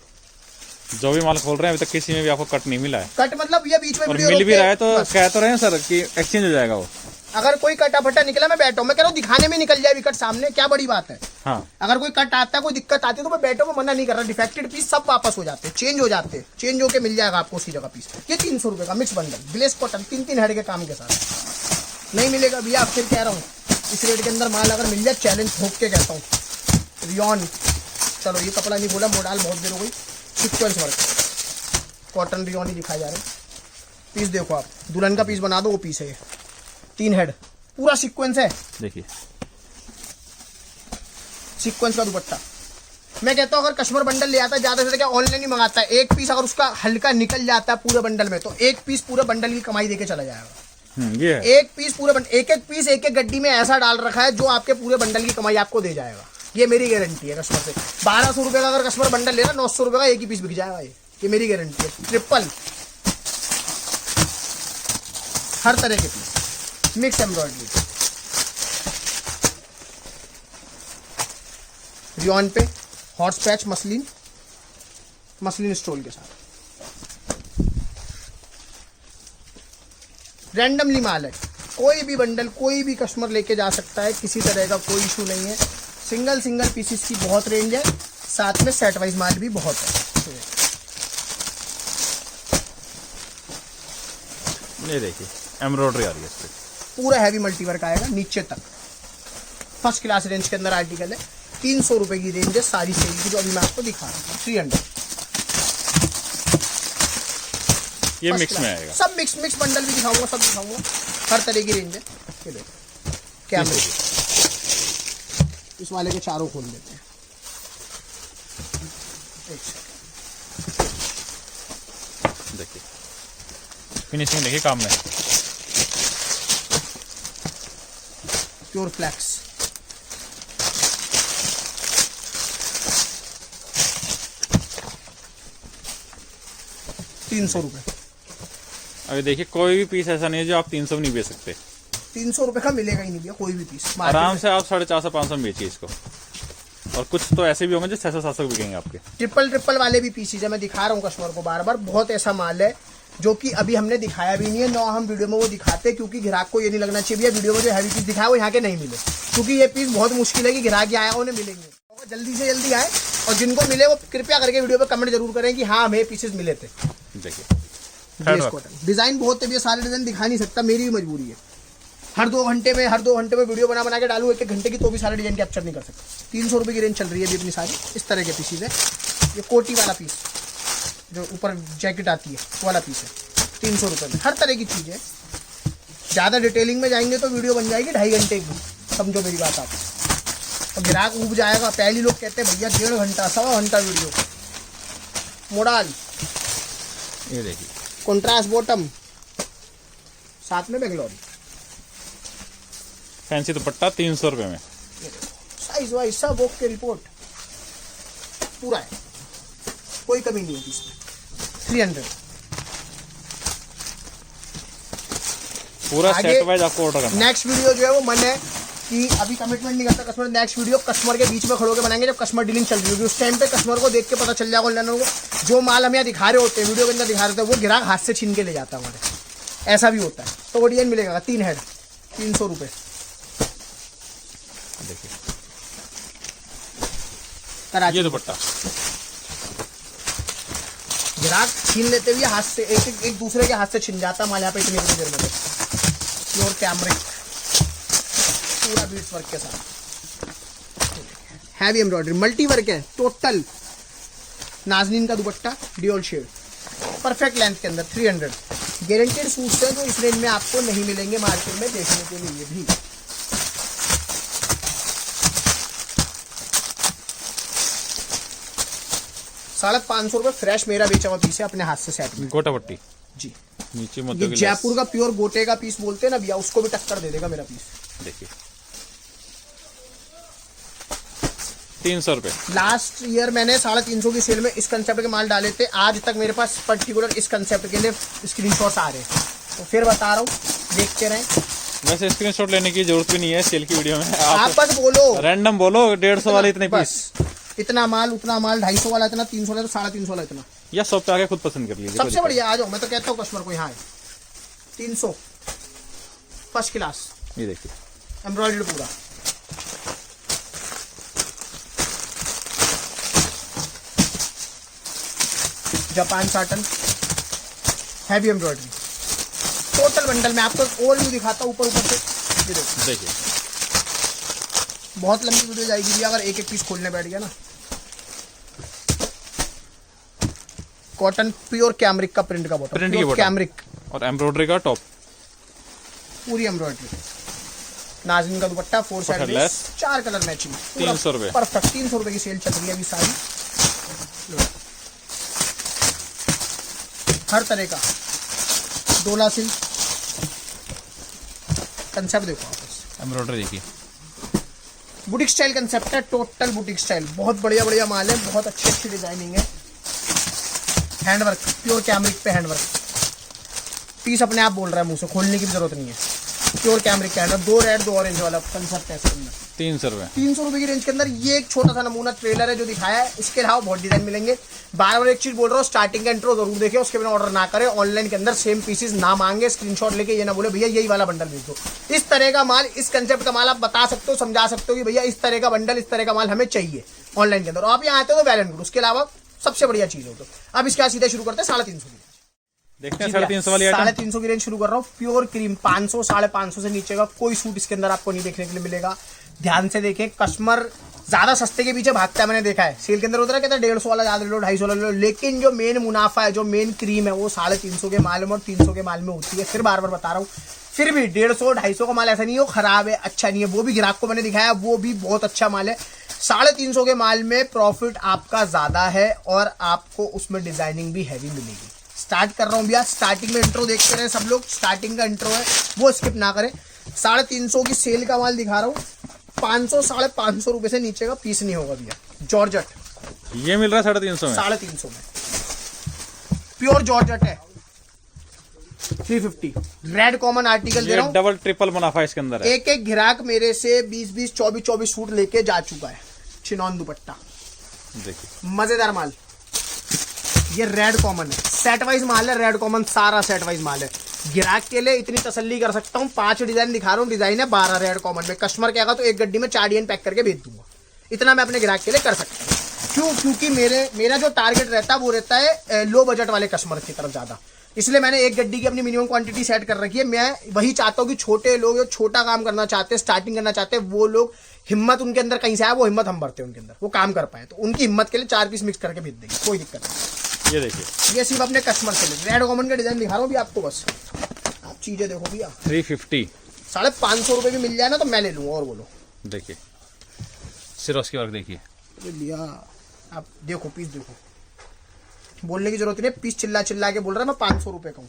जो भी माल खोल रहे हैं अभी तक किसी में भी आपको कट नहीं मिला है। कट मतलब ये बीच में और वीडियो मिल भी रोक के रहा है तो बस। कह तो रहे हैं सर कि एक्सचेंज हो जाएगा वो। अगर कोई कटा फटा निकला मैं बैठो, मैं कह रहा हूँ दिखाने में निकल जाए विकट सामने, क्या बड़ी बात है। हाँ अगर कोई कट आता है, कोई दिक्कत आती है तो मैं बैठो, मैं मना नहीं कर रहा। डिफेक्टेड पीस सब वापस हो जाते हैं, चेंज हो जाते हैं, चेंज होके मिल जाएगा आपको उसी जगह पीस। ये 300 रुपए का mix bundle glace cotton, 3 head के काम के साथ नहीं मिलेगा भैया। फिर कह रहा हूँ इस रेट के अंदर माल अगर मिल जाए, चैलेंज ठोक के कहता हूँ। रियॉन, चलो ये कपड़ा नहीं बोला, मोडाल बहुत देर हो गई। सीक्वेंस वर्क, कॉटन रियॉन ही दिखाए जा रहे हैं। पीस देखो आप, दुल्हन का पीस बना दो वो पीस है ये। 3 हेड, पूरा सीक्वेंस है। देखिए सीक्वेंस का दुपट्टा। मैं कहता हूँ अगर कस्टमर बंडल ले आता है, ज्यादा से ज्यादा क्या ऑनलाइन ही मंगाता है, एक पीस अगर उसका हल्का निकल जाता है पूरे बंडल में, तो एक पीस पूरे बंडल की कमाई देके चला जाएगा। ये है। एक पीस पूरे एक पीस एक गड्डी में ऐसा डाल रखा है जो आपके पूरे बंडल की कमाई आपको दे जाएगा। ये मेरी गारंटी है कस्टमर से। 1200 रुपए का अगर कस्टमर बंडल ले रहा है, 900 रुपए का एक ही पीस बिक जाएगा। ये मेरी गारंटी है। ट्रिपल हर तरह के पीस, मिक्स एम्ब्रॉयडरी, रियॉन पे हॉर्स पैच मसलिन स्टोल के साथ। रैंडमली माल है, कोई भी बंडल कोई भी कस्टमर लेके जा सकता है, किसी तरह का कोई इशू नहीं है। सिंगल पीसेस की बहुत रेंज है, साथ में सेट वाइज माल भी बहुत है। ये देखिए एम्ब्रॉयडरी आ रही है इस पे, पूरा हैवी मल्टीवर्क आएगा नीचे तक। फर्स्ट क्लास रेंज के अंदर आर्टिकल है। 300 रुपए की रेंज है सारी सेल की, जो अभी मैं आपको दिखा रहा हूँ। 300 ये मिक्स में आएगा। सब मिक्स बंडल भी दिखाऊंगा, सब दिखाऊंगा। हर तरह की रेंज है। ये देखो क्या इस वाले के चारों खोल देते हैं। देखिए फिनिशिंग देखिए काम में, प्योर फ्लैक्स, ₹300। अभी देखिए कोई भी पीस ऐसा नहीं है जो आप 300 में नहीं बेच सकते। 300 रुपए का मिलेगा ही नहीं भैया कोई भी पीस। आराम से आप 450-500 में बेचिए इसको। और कुछ तो ऐसे भी होंगे जो 600-700 बिकेंगे आपके। ट्रिपल वाले भी पीसीज है, मैं दिखा रहा हूँ कस्टमर को बार बार। बहुत ऐसा माल है जो कि अभी हमने दिखाया भी नहीं है, ना हम वीडियो में वो दिखाते, क्योंकि ग्राहक को ये नहीं लगना चाहिए भैया वीडियो में जो हैवी पीस दिखाया वो यहाँ के नहीं मिले, क्योंकि ये पीस बहुत मुश्किल है कि ग्राहक आया उन्हें मिलेंगे। तो जल्दी से जल्दी आए, और जिनको मिले वो कृपया करके वीडियो पे कमेंट जरूर करें कि हाँ हमें पीसेस मिले थे। देखिए डिजाइन बहुत है भैया, सारे डिजाइन दिखा नहीं सकता, मेरी भी मजबूरी है। हर दो घंटे में वीडियो बना के डालूं एक घंटे की, तो भी सारे डिजाइन कैप्चर नहीं कर सकता। 300 रुपए की रेंज चल रही है अभी अपनी सारी। इस तरह के पीसेज है। ये कोटी वाला पीस जो ऊपर जैकेट आती है वो वाला पीस है, 300 रुपए में। हर तरह की चीज है। ज्यादा डिटेलिंग में जाएंगे तो वीडियो बन जाएगी 2.5 घंटे की, समझो मेरी बात आप। और ग्राहक उब जाएगा। पहले लोग कहते हैं भैया 1.5 घंटा 1.25 घंटा वीडियो। मोडाल, ये देखिए कॉन्ट्रास्ट बॉटम, साथ में बेंगलोर फैंसी दुपट्टा 300 रुपए में। साइज वाइज सब ओके, रिपोर्ट पूरा है, कोई कमी नहीं है इसमें। 300 पूरा सेट वाइज आपको ऑर्डर करना। नेक्स्ट वीडियो जो है वो मन है कि अभी कमिटमेंट नहीं करता कस्टमर। नेक्स्ट वीडियो कस्टमर के बीच में खड़ो के बनाएंगे जब कस्टमर डीलिंग चल रही होगी। उस टाइम पे कस्टमर को देख के पता चल जाएगा ऑनलाइन को, जो माल हम यहाँ दिखा रहे होते हैं वीडियो के अंदर दिखा रहे होते हैं, वो ग्राहक हाथ से छीन के ले जाता है हमारे। ऐसा भी होता है। तो वो डिजाइन मिलेगा 3 हेड 300 रुपए। देखिए कराची ये दुपट्टा ग्राहक छीन लेते हुए हाथ से, एक दूसरे के हाथ से छीन जाता माल यहाँ पे इतनी देर में। प्योर कैमरिक, पूरा बीट्स वर्क के साथ, हैवी एम्ब्रॉयडरी, मल्टी वर्क है टोटल। नाजनीन का dupatta dual shade, perfect length के अंदर। 300 गारंटेड सूट्स हैं जो इस रेंज में आपको नहीं मिलेंगे मार्केट में देखने के लिए भी। ₹550 रुपए फ्रेश मेरा बेचा हुआ पीस है, अपने हाथ से सेट में। गोटा पट्टी जी, नीचे ये जयपुर का प्योर गोटे का पीस बोलते हैं ना भैया, उसको भी टक्कर दे देगा मेरा पीस। देखिए 300 रुपए। लास्ट ईयर मैंने 350 की सेल में इस कंसेप्ट के माल डाले थे। आज तक मेरे पास पर्टिकुलर इस कंसेप्ट के लिए स्क्रीनशॉट्स आ रहे हैं, तो फिर बता रहा हूँ, देखते रहें। वैसे स्क्रीनशॉट लेने की जरूरत भी नहीं है सेल की वीडियो में। आप बस बोलो, रैंडम बोलो 150 वाले इतने पीस, इतना माल उतना माल, 250 वाला इतना, 300 वाला तो 350 वाला इतना, या शॉप पे आके खुद पसंद कर लीजिए। सबसे बढ़िया। आ जाओ, मैं तो कहता हूँ कस्टमर को यहाँ 300 फर्स्ट क्लास। ये देखिए एम्ब्रॉयडर्ड पूरा, Japan satin, heavy embroidery, total bundle में आपको ओवरव्यू दिखाता हूँ ऊपर से। ये देखिए बहुत लंबी वीडियो जाएगी भी अगर एक एक पीस खोलने बैठ गया ना। कॉटन प्योर कैमरिक का प्रिंट का बॉटम, प्रिंट की बॉटम, कैमरिक और एम्ब्रॉयडरी का टॉप, पूरी एम्ब्रॉयडरी। नाज़नीन का दुपट्टा, 4 साइड लेस, 4 कलर मैचिंग, 300 रुपए परफेक्ट। 300 रुपए की सेल चल रही है अभी सारी। हर तरह का डोला सिल्क कंसेप्ट देखो आप, एम्ब्रॉयडरी देखिए, बुटीक स्टाइल कंसेप्ट है, टोटल बुटीक स्टाइल। बहुत बढ़िया बढ़िया माल है, बहुत अच्छी डिजाइनिंग है। हैंडवर्क, प्योर कैमरिक पे हैंडवर्क, पीस अपने आप बोल रहा है मुंह से, खोलने की भी जरूरत नहीं है। प्योर कैमरिक का है, 2 रेड 2 ऑरेंज वाला कंसेप्ट है इसके अंदर। 300 रुपए 300 रुपए की रेंज के अंदर ये एक छोटा सा नमूना ट्रेलर है जो दिखाया है। इसके अलावा बहुत डिजाइन मिलेंगे। बार बार एक चीज बोल रहा हूँ, स्टार्टिंग का इंट्रो जरूर देखें, उसके बिना ऑर्डर ना करें। ऑनलाइन के अंदर सेम पीसेस ना मांगे, स्क्रीनशॉट लेके ये ना बोले भैया यही वाला बंडल भेज दो। इस तरह का माल, इस कंसेप्ट का माल आप बता सकते हो, समझा सकते हो कि भैया इस तरह का बंडल, इस तरह का माल हमें चाहिए ऑनलाइन के अंदर। आप यहाँ आते हो तो वेल एंड गुड, उसके अलावा सबसे बढ़िया चीज हो। तो अब इसके बाद सीधा शुरू करते हैं 350 की। देखते हैं 350 वाली आइटम। 350 की रेंज शुरू कर रहा हूँ। प्योर क्रीम 500 550 से नीचे का कोई सूट इसके अंदर आपको नहीं देखने के लिए मिलेगा। ध्यान से देखें, कस्टमर ज्यादा सस्ते के पीछे भागता है, मैंने देखा है। सेल के अंदर होता है कहता है 150 वाला ज्यादा ले लो, 250 वाला ले लो, लेकिन जो मेन मुनाफा है, जो मेन क्रीम है, वो 350 के माल में और 300 के माल में होती है। फिर बार बार बता रहा हूँ, फिर भी 150 250 का माल ऐसा नहीं है वो खराब है, अच्छा नहीं है। वो भी ग्राहक को मैंने दिखाया, वो भी बहुत अच्छा माल है। 350 के माल में प्रॉफिट आपका ज्यादा है और आपको उसमें डिजाइनिंग भी हैवी मिलेगी। स्टार्ट कर रहा हूँ भैया, स्टार्टिंग में इंट्रो देखते रहे सब लोग, स्टार्टिंग का इंट्रो है वो स्किप ना करें। 350 की सेल का माल दिखा रहा हूँ। 500 550 रुपए से नीचे का पीस नहीं होगा भैया। जॉर्जेट ये मिल रहा है 350 में, 350 में प्योर जॉर्जेट है। 350 रेड कॉमन आर्टिकल दे रहा हूँ। डबल ट्रिपल मुनाफा इसके अंदर है। एक एक ग्राहक मेरे से 20 24 सूट लेके जा चुका है। चिनॉन दुपट्टा, देखिए मजेदार माल। ये रेड कॉमन है, सेट वाइज माल है। रेड कॉमन सारा सेट वाइज माल है। ग्राहक के लिए इतनी तसल्ली कर सकता हूँ, 5 डिजाइन दिखा रहा हूँ, डिजाइन है 12 रेड कॉमन में। कस्टमर कहेगा तो एक गड्डी में 4 डिजाइन पैक करके भेज दूंगा। इतना मैं अपने ग्राहक के लिए कर सकता हूँ। क्यों? क्योंकि मेरा जो टारगेट रहता है वो रहता है लो बजट वाले कस्टमर की तरफ ज्यादा। इसलिए मैंने एक गड्डी की अपनी मिनिमम क्वांटिटी सेट कर रखी है। मैं वही चाहता हूँ कि छोटे लोग जो छोटा काम करना चाहते हैं, स्टार्टिंग करना चाहते हैं, वो लोग हिम्मत उनके अंदर कहीं से आए, वो हिम्मत हम भरते हैं उनके अंदर, वो काम कर पाए। तो उनकी हिम्मत के लिए 4 पीस मिक्स करके भेज देंगे, कोई दिक्कत नहीं। ये देखिए, ये सिर्फ अपने कस्टमर के लिए रेड कॉमन का डिजाइन दिखा रहा हूँ भी आपको, बस आप चीजें देखो भैया। 350 550 रुपए भी मिल जाए ना तो मैं ले लूंगा। और बोलो, देखिए सिरोस्की वर्क देखिए। लिया आप देखो, पीस देखो, बोलने की जरूरत नहीं है। पीस चिल्ला चिल्ला के बोल रहा है, मैं 500 रुपए का हूँ।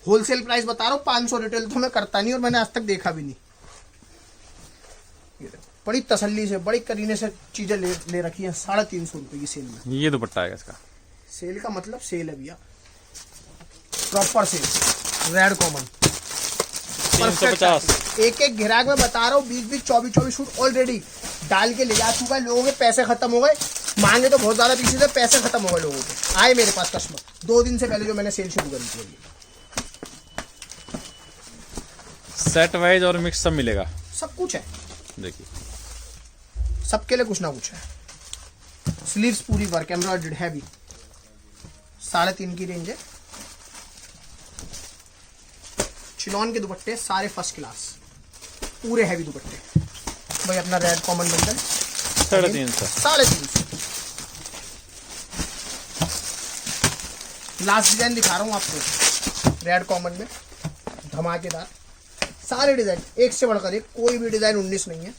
होलसेल प्राइस बता रहा हूँ 500। रिटेल तो मैं करता नहीं और मैंने आज तक देखा भी नहीं। ये देखो, बड़ी तसल्ली से, बड़ी करीने से चीजें ले रखी हैं 350 रुपए की सेल में। ये दुपट्टा है इसका। सेल का मतलब सेल है भैया, प्रॉपर सेल। Red common 350। एक एक ग्राहक में बता रहा हूँ 20 24 सूट ऑलरेडी डाल के ले जा चुका है। लोगों के पैसे खत्म हो गए, मांगे तो बहुत ज्यादा पीछे से, पैसे खत्म हो गए लोगों के। आए मेरे पास कस्टमर 2 दिन से पहले जो मैंने सेल शुरू करी थी। सेट वाइज और मिक्स सब मिलेगा, सब कुछ है, देखिए सबके लिए कुछ ना कुछ है। स्लीव्स पूरी वर्क एम्ब्रॉयडर्ड हैवी। 3.5 की रेंज है। चिनॉन के दुपट्टे सारे फर्स्ट क्लास, पूरे हैवी दुपट्टे। भाई अपना red common bundle 350। Last design दिखा रहा हूँ आपको रेड कॉमन में, धमाकेदार सारे डिजाइन, एक से बढ़कर एक, कोई भी डिजाइन 19 नहीं है।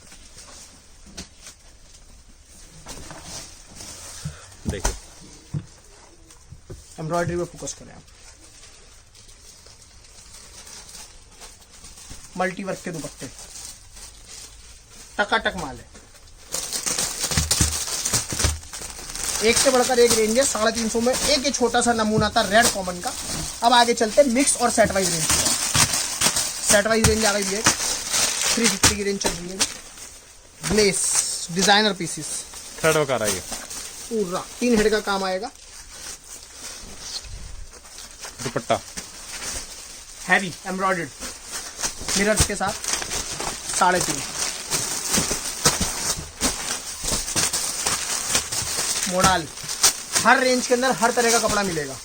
देखिए एम्ब्रॉयडरी पे फोकस करें आप। मल्टी वर्क के दुपट्टे, टकाटक माल है। एक से बढ़कर एक रेंज है। 350 में एक छोटा सा नमूना था रेड कॉमन का। अब आगे चलते मिक्स और set wise range. Set wise range आ गई है। 350 की रेंज चल रही है। ग्लेस डिजाइनर पीसेस, थ्रेड वर्क आ रहा है, पूरा 3 हेड का काम आएगा। दुपट्टा हैवी एम्ब्रॉयडर्ड मिरर्स के साथ 3.5 मोडाल। हर रेंज के अंदर हर तरह का कपड़ा मिलेगा।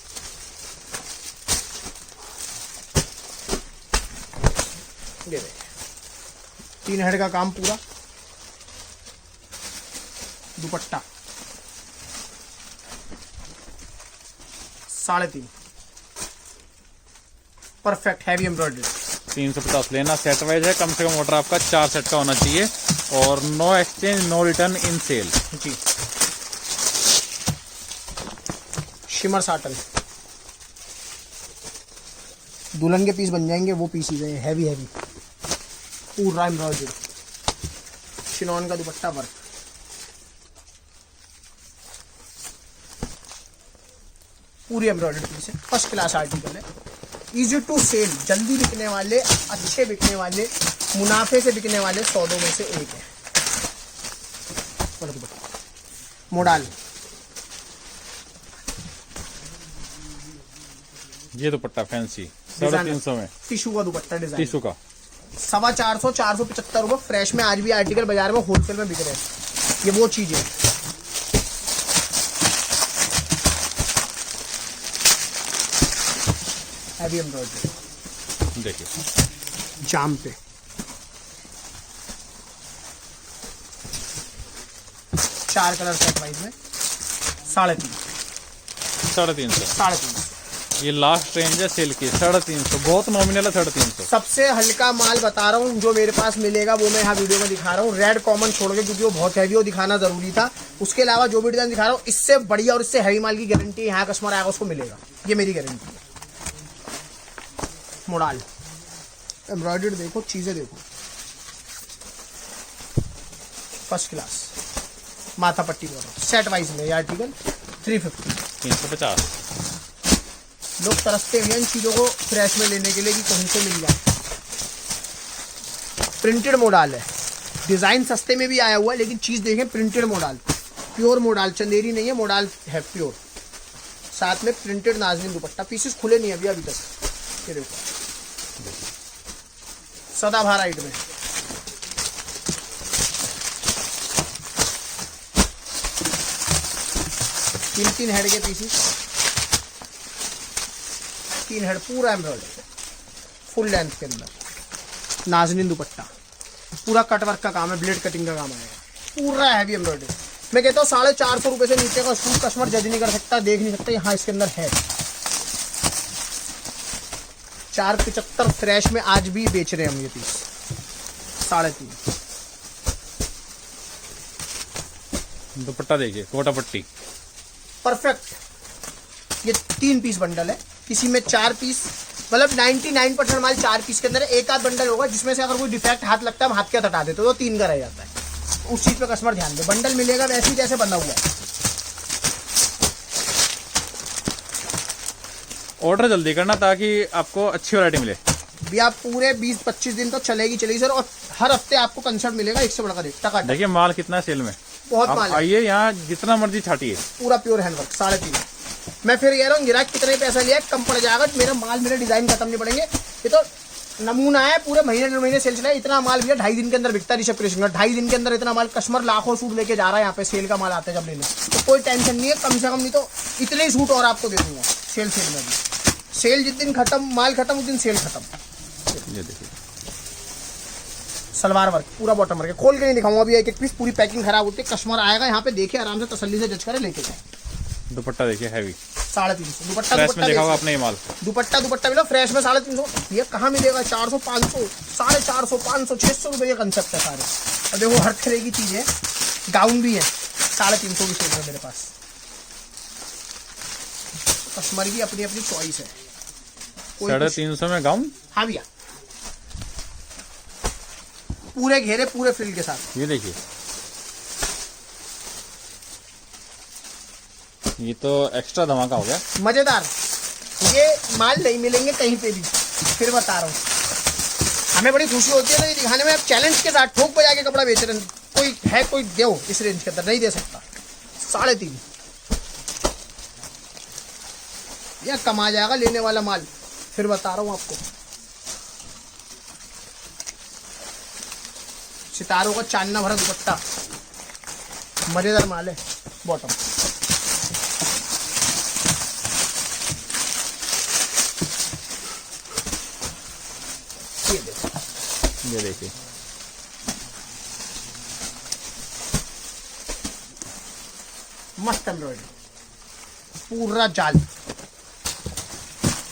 ये देखिए 3 हेड का काम पूरा। दुपट्टा 3.5 परफेक्ट हैवी एम्ब्रॉयडरी। 350 लेना। सेट वाइज है, कम से कम ऑर्डर आपका 4 सेट का होना चाहिए और नो एक्सचेंज नो रिटर्न इन सेल। जी शिमर साटन, दुल्हन के पीस बन जाएंगे वो पीसीज है। हैवी हैवी पूरा एम्ब्रॉयडरी। चिनॉन का दुपट्टा वर्क, पूरी एम्ब्रॉयडरी पीस है। फर्स्ट क्लास आर्टिकल है। इजी टू सेल, जल्दी बिकने वाले, अच्छे बिकने वाले, मुनाफे से बिकने वाले सौदों में से एक है। मोडाल, ये दुपट्टा फैंसी 350 में, टिश्यू का दुपट्टा डिजाइन, टिश्यू का 450 475 रुपए फ्रेश में। आज भी आर्टिकल बाजार में होलसेल में बिक रहे हैं। ये वो चीज है। हैवी एम्ब्रॉयडरी देखिए, जाम पे, चार कलर सेट वाइज में 350, 350। ये लास्ट रेंज है सेल की 350, बहुत नॉमिनल है 350। सबसे हल्का माल बता रहा हूँ जो मेरे पास मिलेगा वो मैं यहाँ वीडियो में दिखा रहा हूँ। रेड कॉमन छोड़ के, क्योंकि वो बहुत हैवी हो, दिखाना जरूरी था। उसके अलावा जो भी डिजाइन दिखा रहा हूँ इससे बढ़िया और इससे हैवी माल की गारंटी यहाँ कस्टमर आएगा उसको मिलेगा, ये मेरी गारंटी है। मोडाल एम्ब्रॉयडर्ड देखो, चीजें देखो फर्स्ट क्लास, माथा पट्टी बॉर्डर सेट वाइज में। ये आर्टिकल 350। लोग तरसते हैं इन चीजों को फ्रेश में लेने के लिए कि कहीं से मिल जाए। प्रिंटेड मोडाल है, डिजाइन सस्ते में भी आया हुआ है, लेकिन चीज देखें printed modal, pure modal, Chanderi नहीं है, मोडाल है प्योर। साथ में प्रिंटेड नाज़नीन दुपट्टा, पीसेस खुले नहीं है अभी तक। ये देखो सदाबहार आइटम में, तीन हेड के पीसेस, 3 हेड पूरा एम्ब्रॉयडरी फुल लेंथ के अंदर, नाज़नीन दुपट्टा, पूरा कटवर्क का काम है, ब्लेड कटिंग का काम आएगा, पूरा हैवी एम्ब्रॉयडरी। मैं कहता हूँ 450 रुपये से नीचे का सूट कस्टमर जज नहीं कर सकता, देख नहीं सकता। यहाँ इसके अंदर है 475 फ्रेश में आज भी बेच रहे हैं हम ये पीस 350। दुपट्टा देखिए, कोटा पट्टी परफेक्ट। ये 3 पीस बंडल है, किसी में 4 पीस, मतलब 99% माल 4 पीस के अंदर है। एक आध बंडल होगा जिसमें से अगर कोई डिफेक्ट हाथ लगता है हम हाथ के हटा देते तो 3 का रह जाता है। उस चीज पे कस्टमर ध्यान दे। बंडल मिलेगा वैसे ही जैसे बना हुआ है। ऑर्डर जल्दी करना ताकि आपको अच्छी वैरायटी मिले। भैया पूरे 20-25 दिन तो चलेगी सर, और हर हफ्ते आपको कंसर्ट मिलेगा एक से बढ़कर एक। टका देखिए माल कितना है सेल में, बहुत आप माल है। आइए यहाँ जितना मर्जी छाटिए, पूरा प्योर हैंडवर्क 350। मैं फिर कह रहा हूँ गिराक कितने पैसा लिया कम पड़ जाएगा, मेरा माल मेरे डिजाइन खत्म नहीं पड़ेंगे। ये तो नमूना है, पूरे महीने 1.5 महीने सेल चला है। इतना माल भैया 2.5 दिन के अंदर बिकता है ऋषभ क्रिएशन का। 2.5 दिन के अंदर इतना माल कस्टमर लाखों सूट लेके जा रहा है यहाँ पे। सेल का माल आता है जब लेने, तो कोई टेंशन नहीं है। कम से कम नहीं तो इतने ही सूट और आपको दे दूंगा सेल में भी। सेल जिस दिन खत्म, माल खत्म, उस दिन सेल खत्म। ये देखिए सलवार वर्क, पूरा बॉटम वर्क, खोल के नहीं दिखाऊंगा अभी एक एक पीस। पूरी पैकिंग खराब होती है, कस्टमर आएगा यहाँ पे देखे आराम से तसल्ली से जज करे लेके जाए। दुपट्टा देखिए हैवी 350 दुपट्टा। फ्रेश में देखा होगा आपने ये माल। दुपट्टा मिला फ्रेश में 350। ये कहाँ मिलेगा? 400, 500, 450, 500, 600 रुपये का कंसेप्ट है सारे। और देखो हर तरह की चीज है, गाउन भी है 350 की सेल है मेरे पास। कस्टमर की अपनी अपनी चॉइस है। 350 में गाउन। हाँ भैया, पूरे घेरे पूरे फ्रिल के साथ। ये देखिए, ये तो एक्स्ट्रा धमाका हो गया, मजेदार। ये माल नहीं मिलेंगे कहीं पे भी, फिर बता रहा हूँ। हमें बड़ी खुशी होती है ना ये दिखाने में। आप चैलेंज के साथ ठोक बजा के कपड़ा बेच रहे हैं। कोई है कोई दो इस रेंज के अंदर, नहीं दे सकता। 350 यह कमा जाएगा लेने वाला माल, फिर बता रहा हूँ आपको। सितारों का चांदना भरा दुपट्टा, मजेदार माल है। बॉटम ये देखिए मस्त एम्ब्रॉयडरी, पूरा जाल।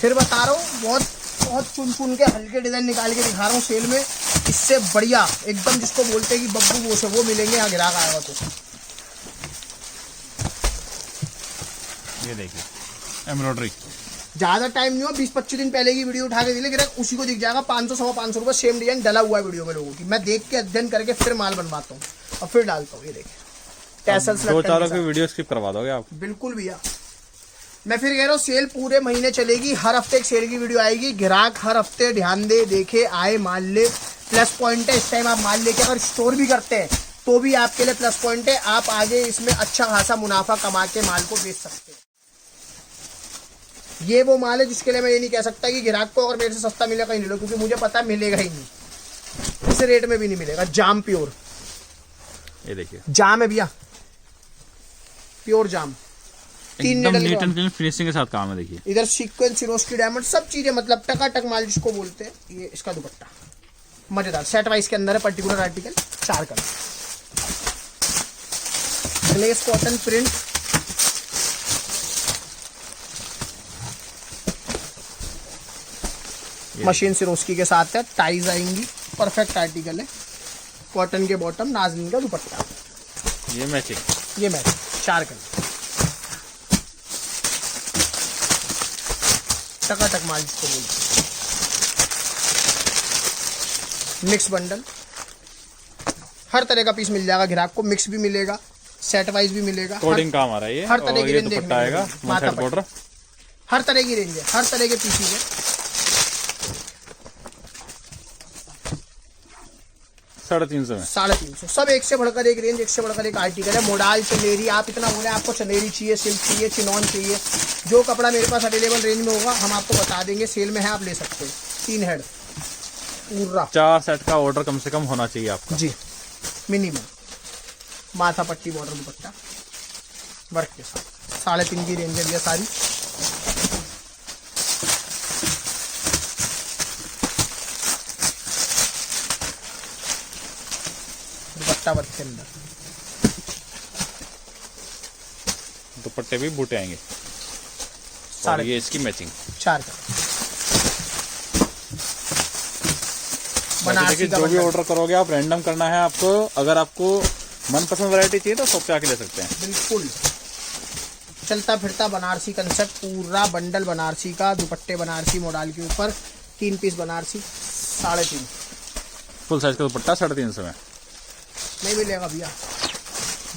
फिर बता रहा हूँ, बहुत बहुत चुन के हल्के डिजाइन निकाल के दिखा रहा हूँ सेल में। इससे बढ़िया एकदम जिसको बोलते हैं कि बब्बू बोस है, वो मिलेंगे यहाँ ग्राहक आएगा तो। ये देखिए एम्ब्रॉयडरी। ज्यादा टाइम नहीं हो, 20-25 दिन पहले की वीडियो उठा के दिले ग्राहक, उसी को दिख जाएगा 500-550 रुपये। सेम डिजाइन डला हुआ है वीडियो में लोगों की। मैं देख के अध्ययन करके फिर माल बनवाता हूँ और फिर डालता हूँ। ये देखिए टैसल्स, 2-4 की वीडियो स्किप करवा दोगे आप? बिल्कुल भैया। मैं फिर कह रहा हूँ सेल पूरे महीने चलेगी, हर हफ्ते एक सेल की वीडियो आएगी। ग्राहक हर हफ्ते ध्यान दे, देखे, आए, माल ले। प्लस पॉइंट है इस टाइम आप माल लेके अगर स्टोर भी करते हैं तो भी आपके लिए प्लस पॉइंट है, आप आगे इसमें अच्छा खासा मुनाफा कमा के माल को बेच सकते हैं। ये वो माल है जिसके लिए मैं ये नहीं कह सकता कि ग्राहक को अगर मेरे से सस्ता मिलेगा ही नहीं लो, क्योंकि मुझे पता मिलेगा ही नहीं, इस रेट में भी नहीं मिलेगा। जाम प्योर, ये देखिए जाम है भैया, प्योर जाम, 3 एकदम needle neat and clean finishing के साथ काम है। देखिए इधर सीक्वेंस, सिरोस्की डायमंड, सब चीजें मतलब टकाटक माल जिसको बोलते हैं। ये इसका दुपट्टा मजेदार सेट वाइज के अंदर है, particular article, 4 colour, glace cotton print, machine Swarovski के साथ है, टाइज आएंगी, परफेक्ट आर्टिकल है। कॉटन के बॉटम, नाजनीन का दुपट्टा, ये मैचिंग, ये मैच 4 कलर, टकाटक माल जिसको बोलते हैं। मिक्स बंडल, हर तरह का पीस मिल जाएगा ग्राहक को, मिक्स भी मिलेगा, सेट वाइज भी मिलेगा, कोडिंग काम आ रहा है ये। हर तरह और की ये रेंज देखने दुपट्टा को आएगा, मिलेगी। वन साइड बॉर्डर, हर तरह की रेंज है, हर तरह के पीसीज है। 350 में 350, सब एक से बढ़कर एक रेंज, एक से बढ़कर एक आर्टिकल है। मोडाल, चंदेरी, आप इतना बोले आपको चंदेरी चाहिए, सिल्क चाहिए, चिनॉन चाहिए, जो कपड़ा मेरे पास अवेलेबल रेंज में होगा हम आपको बता देंगे। सेल में है, आप ले सकते हैं। 3 हेड पूरा 4 सेट का ऑर्डर कम से कम होना चाहिए आपका जी, मिनिमम। माथा पट्टी, बॉर्डर, दुपट्टा वर्क के साथ, 3.5 की रेंज है भैया सारी। दुपट्टा वर्क के अंदर, दुपट्टे भी बूटे आएंगे। और 4.5, ये इसकी मैचिंग। 4 कलर, बनारसी देखिए का जो भी बंडल। ऑर्डर करोगे आप रैंडम करना है आपको। अगर आपको मनपसंद वैरायटी चाहिए तो शॉप पे आके ले सकते हैं। बिल्कुल चलता फिरता बनारसी कंसेप्ट, पूरा बंडल बनारसी का, दुपट्टे बनारसी मॉडल के ऊपर, 3 पीस बनारसी, 3.5। फुल साइज का दुपट्टा 350 में। नहीं मिलेगा भैया,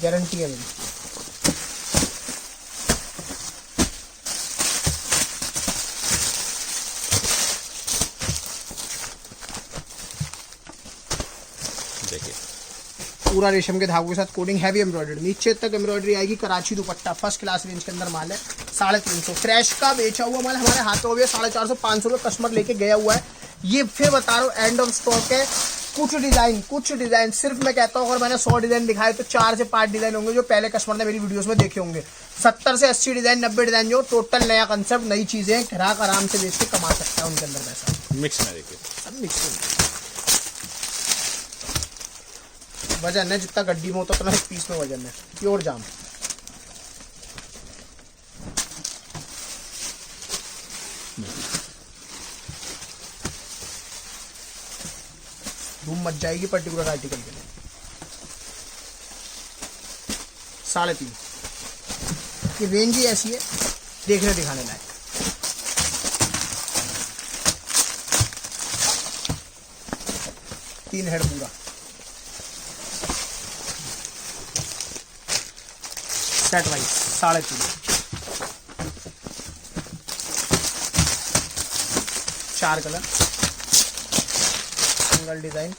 गारंटी है मेरी। देखिए पूरा रेशम के धागों के साथ कोडिंग, हैवी एम्ब्रॉयडरी, नीचे तक एम्ब्रॉयडरी आएगी। कराची दुपट्टा, फर्स्ट क्लास रेंज के अंदर माल है। 350 फ्रेश का बेचा हुआ माल हमारे हाथों में 450 500 रुपये कस्टमर लेके गया हुआ है। ये फिर बता रहा हूँ एंड ऑफ स्टॉक है। कुछ डिजाइन सिर्फ मैं कहता हूँ अगर मैंने 100 डिजाइन दिखाए तो 4 से 5 डिजाइन होंगे जो पहले कस्टमर ने मेरी वीडियोस में देखे होंगे। 70 से 80 डिजाइन, 90 डिजाइन जो टोटल नया कंसेप्ट, नई चीजें, ग्राहक आराम से बेच के कमा सकता है उनके अंदर पैसा। मिक्स में देखिए सब मिक्स वजन है, जितना गड्डी में होता उतना एक पीस में वजन है। प्योर जाम, धूम मच जाएगी पर्टिकुलर आर्टिकल के लिए। 3.5 की रेंज ही ऐसी है, देखने दिखाने लायक। तीन हेड पूरा, set wise 3.5, 4 colour, single design,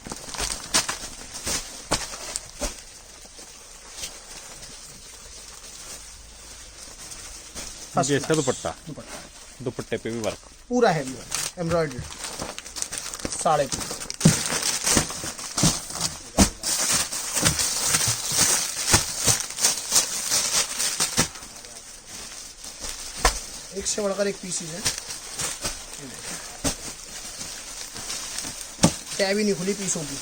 ये इसका दुपट्टा, दुपट्टा दुपट्टे पे भी वर्क। पूरा हैवी वर्क, एम्ब्रॉयडरी, 3.5। एक से बढ़कर एक पीसीज है, टैब ही नहीं खुली पीसों की।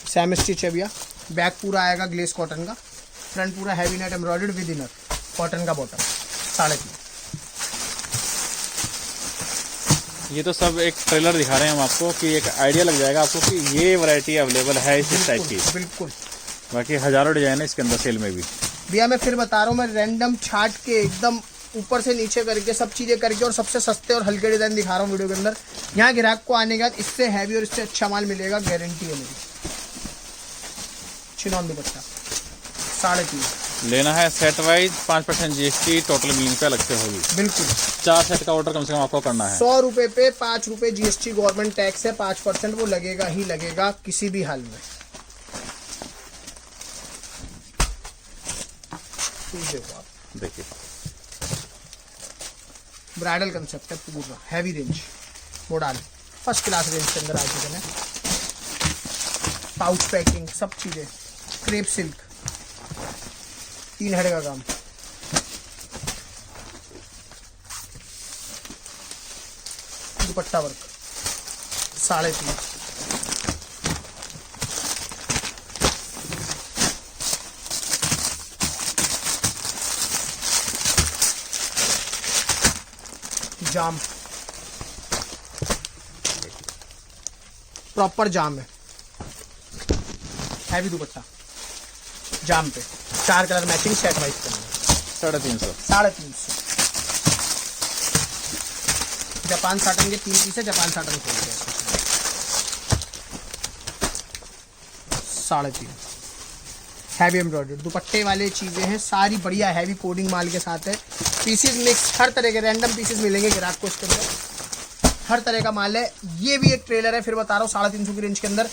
सैम स्टिच है भैया, बैक पूरा आएगा ग्लेस कॉटन का, फ्रंट पूरा heavy net embroidered with inner, cotton का बॉटम, 3.5। ये तो सब एक ट्रेलर दिखा रहे हैं हम आपको कि एक आइडिया लग जाएगा आपको कि ये वैरायटी अवेलेबल है इस टाइप की। बिल्कुल, बाकी हजारों डिजाइन है इसके अंदर सेल में भी। भैया मैं फिर बता रहा हूँ, मैं रैंडम छाट के एकदम ऊपर से नीचे करके सब चीजें करके और सबसे सस्ते और हल्के डिजाइन दिखा रहा हूँ वीडियो के अंदर। यहाँ ग्राहक को आने के बाद इससे हैवी और इससे अच्छा माल मिलेगा, गारंटी है मेरी। चिनॉन दुपट्टा 3.5 लेना है set wise 5% GST total billing पे अलग से होगी। बिल्कुल 4 सेट का ऑर्डर कम से कम आपको करना है। 100 रुपए पे 5 रुपए GST गवर्नमेंट टैक्स है, 5% वो लगेगा ही लगेगा किसी भी हाल में। देखो आप, देखिए ब्राइडल कंसेप्ट है पूरा, heavy range model, first class range के अंदर आर्टिकल है। पाउच पैकिंग सब चीजें, क्रेप सिल्क, 3 हेड का काम, दुपट्टा वर्क 3.5। जाम, प्रॉपर जाम है, हैवी दुपट्टा जाम पे, 4 कलर मैचिंग सेट वाइज करना, 350। जापान साटन के 3 पीस है, जापान साटन खोल के 3.5। हैवी एम्ब्रॉयडरी दुपट्टे वाले चीजें हैं, सारी बढ़िया हैवी कोडिंग माल के साथ है। पीसेस मिक्स, हर तरह के रैंडम पीसेस मिलेंगे ग्राहक को इसके अंदर, हर तरह का माल है। ये भी एक ट्रेलर है, फिर बता रहा हूँ 350 की रेंज के अंदर।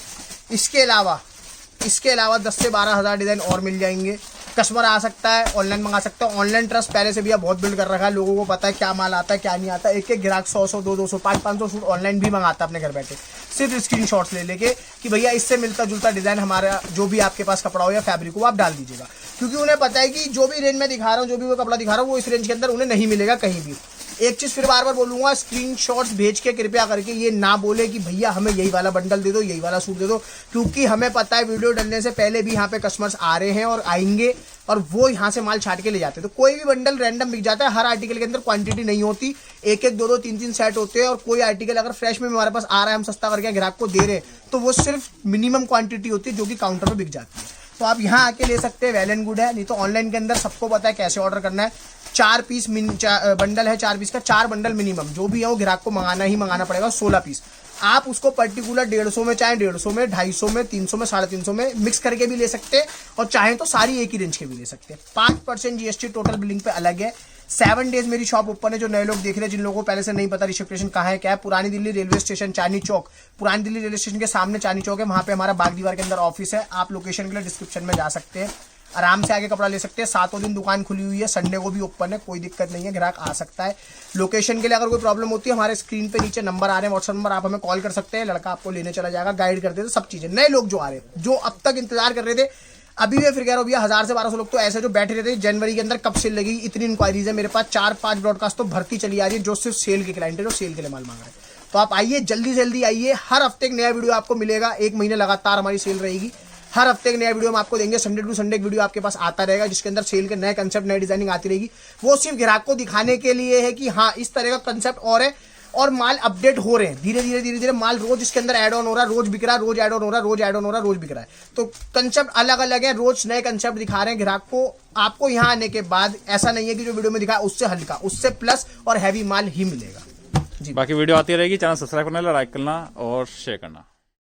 इसके अलावा 10 से 12 हज़ार डिजाइन और मिल जाएंगे। कस्टमर आ सकता है, ऑनलाइन मंगा सकता है। ऑनलाइन ट्रस्ट पहले से भी बहुत बिल्ड कर रखा है, लोगों को पता है क्या माल आता है क्या नहीं आता। एक ग्राहक 100, 200, 500 सूट ऑनलाइन भी मंगाता है अपने घर बैठे, सिर्फ स्क्रीनशॉट्स ले लेके कि भैया इससे मिलता जुलता डिजाइन हमारा जो भी आपके पास कपड़ा हो या फैब्रिक हो आप डाल दीजिएगा, क्योंकि उन्हें पता है कि जो भी रेंज में दिखा रहा हूँ, जो भी वो कपड़ा दिखा रहा हूँ, वो इस रेंज के अंदर उन्हें नहीं मिलेगा कहीं भी। एक चीज फिर बार बार बोलूंगा, स्क्रीनशॉट्स भेज के कृपया करके ये ना बोले कि भैया हमें यही वाला बंडल दे दो, यही वाला सूट दे दो, क्योंकि हमें पता है वीडियो डालने से पहले भी यहाँ पे कस्टमर्स आ रहे हैं और आएंगे और वो यहाँ से माल छाट के ले जाते हैं। तो कोई भी बंडल रैंडम बिक जाता है, हर आर्टिकल के अंदर क्वांटिटी नहीं होती, 1-1, 2-2, 3-3 सेट होते हैं। और कोई आर्टिकल अगर फ्रेश में हमारे पास आ रहा है, हम सस्ता करके ग्राहक को दे रहे हैं, तो वो सिर्फ मिनिमम क्वांटिटी होती है जो कि काउंटर पर बिक जाती है। तो आप यहाँ आके ले सकते हैं, वेल एंड गुड है। नहीं तो ऑनलाइन के अंदर सबको पता है कैसे ऑर्डर करना है। 4 पीस बंडल है, 4 पीस का 4 बंडल मिनिमम, जो भी है वो ग्राहक को मंगाना ही मंगाना पड़ेगा। 16 पीस आप उसको पर्टिकुलर 150 में, चाहे 150 में, 250 में, 300 में, 350 में मिक्स करके भी ले सकते हैं, और चाहे तो सारी एक ही रेंज के भी ले सकते हैं। 5% GST टोटल बिलिंग पे अलग है। 7 डेज मेरी शॉप ओपन है। जो नए लोग देख रहे हैं, जिन लोगों को पहले से नहीं पता ऋषभ क्रिएशन कहाँ है क्या है, पुरानी दिल्ली रेलवे स्टेशन चांदनी चौक, पुरानी दिल्ली रेलवे स्टेशन के सामने चांदनी चौक है, वहां पे हमारा बाग दीवार के अंदर ऑफिस है। आप लोकेशन के लिए डिस्क्रिप्शन में जा सकते हैं, आराम से आगे कपड़ा ले सकते हैं। 7 दिन दुकान खुली हुई है, संडे को भी ओपन है, कोई दिक्कत नहीं है, ग्राहक आ सकता है। लोकेशन के लिए अगर कोई प्रॉब्लम होती है, हमारे स्क्रीन पे नीचे नंबर आ रहे हैं, व्हाट्सएप नंबर, आप हमें कॉल कर सकते हैं, लड़का आपको लेने चला जाएगा, गाइड कर देते सब चीजें। नए लोग जो आ रहे हैं, जो अब तक इंतजार कर रहे थे, अभी मैं फिर कह रहा हूँ भैया 1000 से 1200 लोग तो ऐसे जो बैठे रहते हैं जनवरी के अंदर, कब सेल लगेगी, इतनी इंक्वायरीज है मेरे पास। 4-5 ब्रॉडकास्ट तो भर्ती चली आ रही है, जो सिर्फ सेल के क्लाइंट है, जो सेल के लिए माल मांग रहे हैं। तो आप आइए, जल्दी से जल्दी आइए। हर हफ्ते एक नया वीडियो आपको मिलेगा, 1 महीने लगातार हमारी सेल रहेगी। हर हफ्ते एक नया वीडियो हम आपको देंगे, संडे टू संडे एक वीडियो आपके पास आता रहेगा, जिसके अंदर सेल के नए कंसेप्ट, नई डिजाइनिंग आती रहेगी। वो सिर्फ ग्राहक को दिखाने के लिए है कि हाँ इस तरह का कंसेप्ट और है, और माल अपडेट हो रहे हैं धीरे धीरे माल रोज इसके अंदर ऐड ऑन हो रहा है, रोज बिक रहा है, रोज ऐड ऑन हो रहा है, रोज ऐड ऑन हो रहा है, रोज बिक रहा है। तो कंसेप्ट अलग अलग है, रोज नए कंसेप्ट दिखा रहे हैं ग्राहक को। आपको यहाँ आने के बाद ऐसा नहीं है कि जो वीडियो में दिखा उससे हल्का, उससे प्लस और हैवी माल ही मिलेगा जी। बाकी वीडियो आती रहेगी, चैनल सब्सक्राइब करना, लाइक करना और शेयर करना।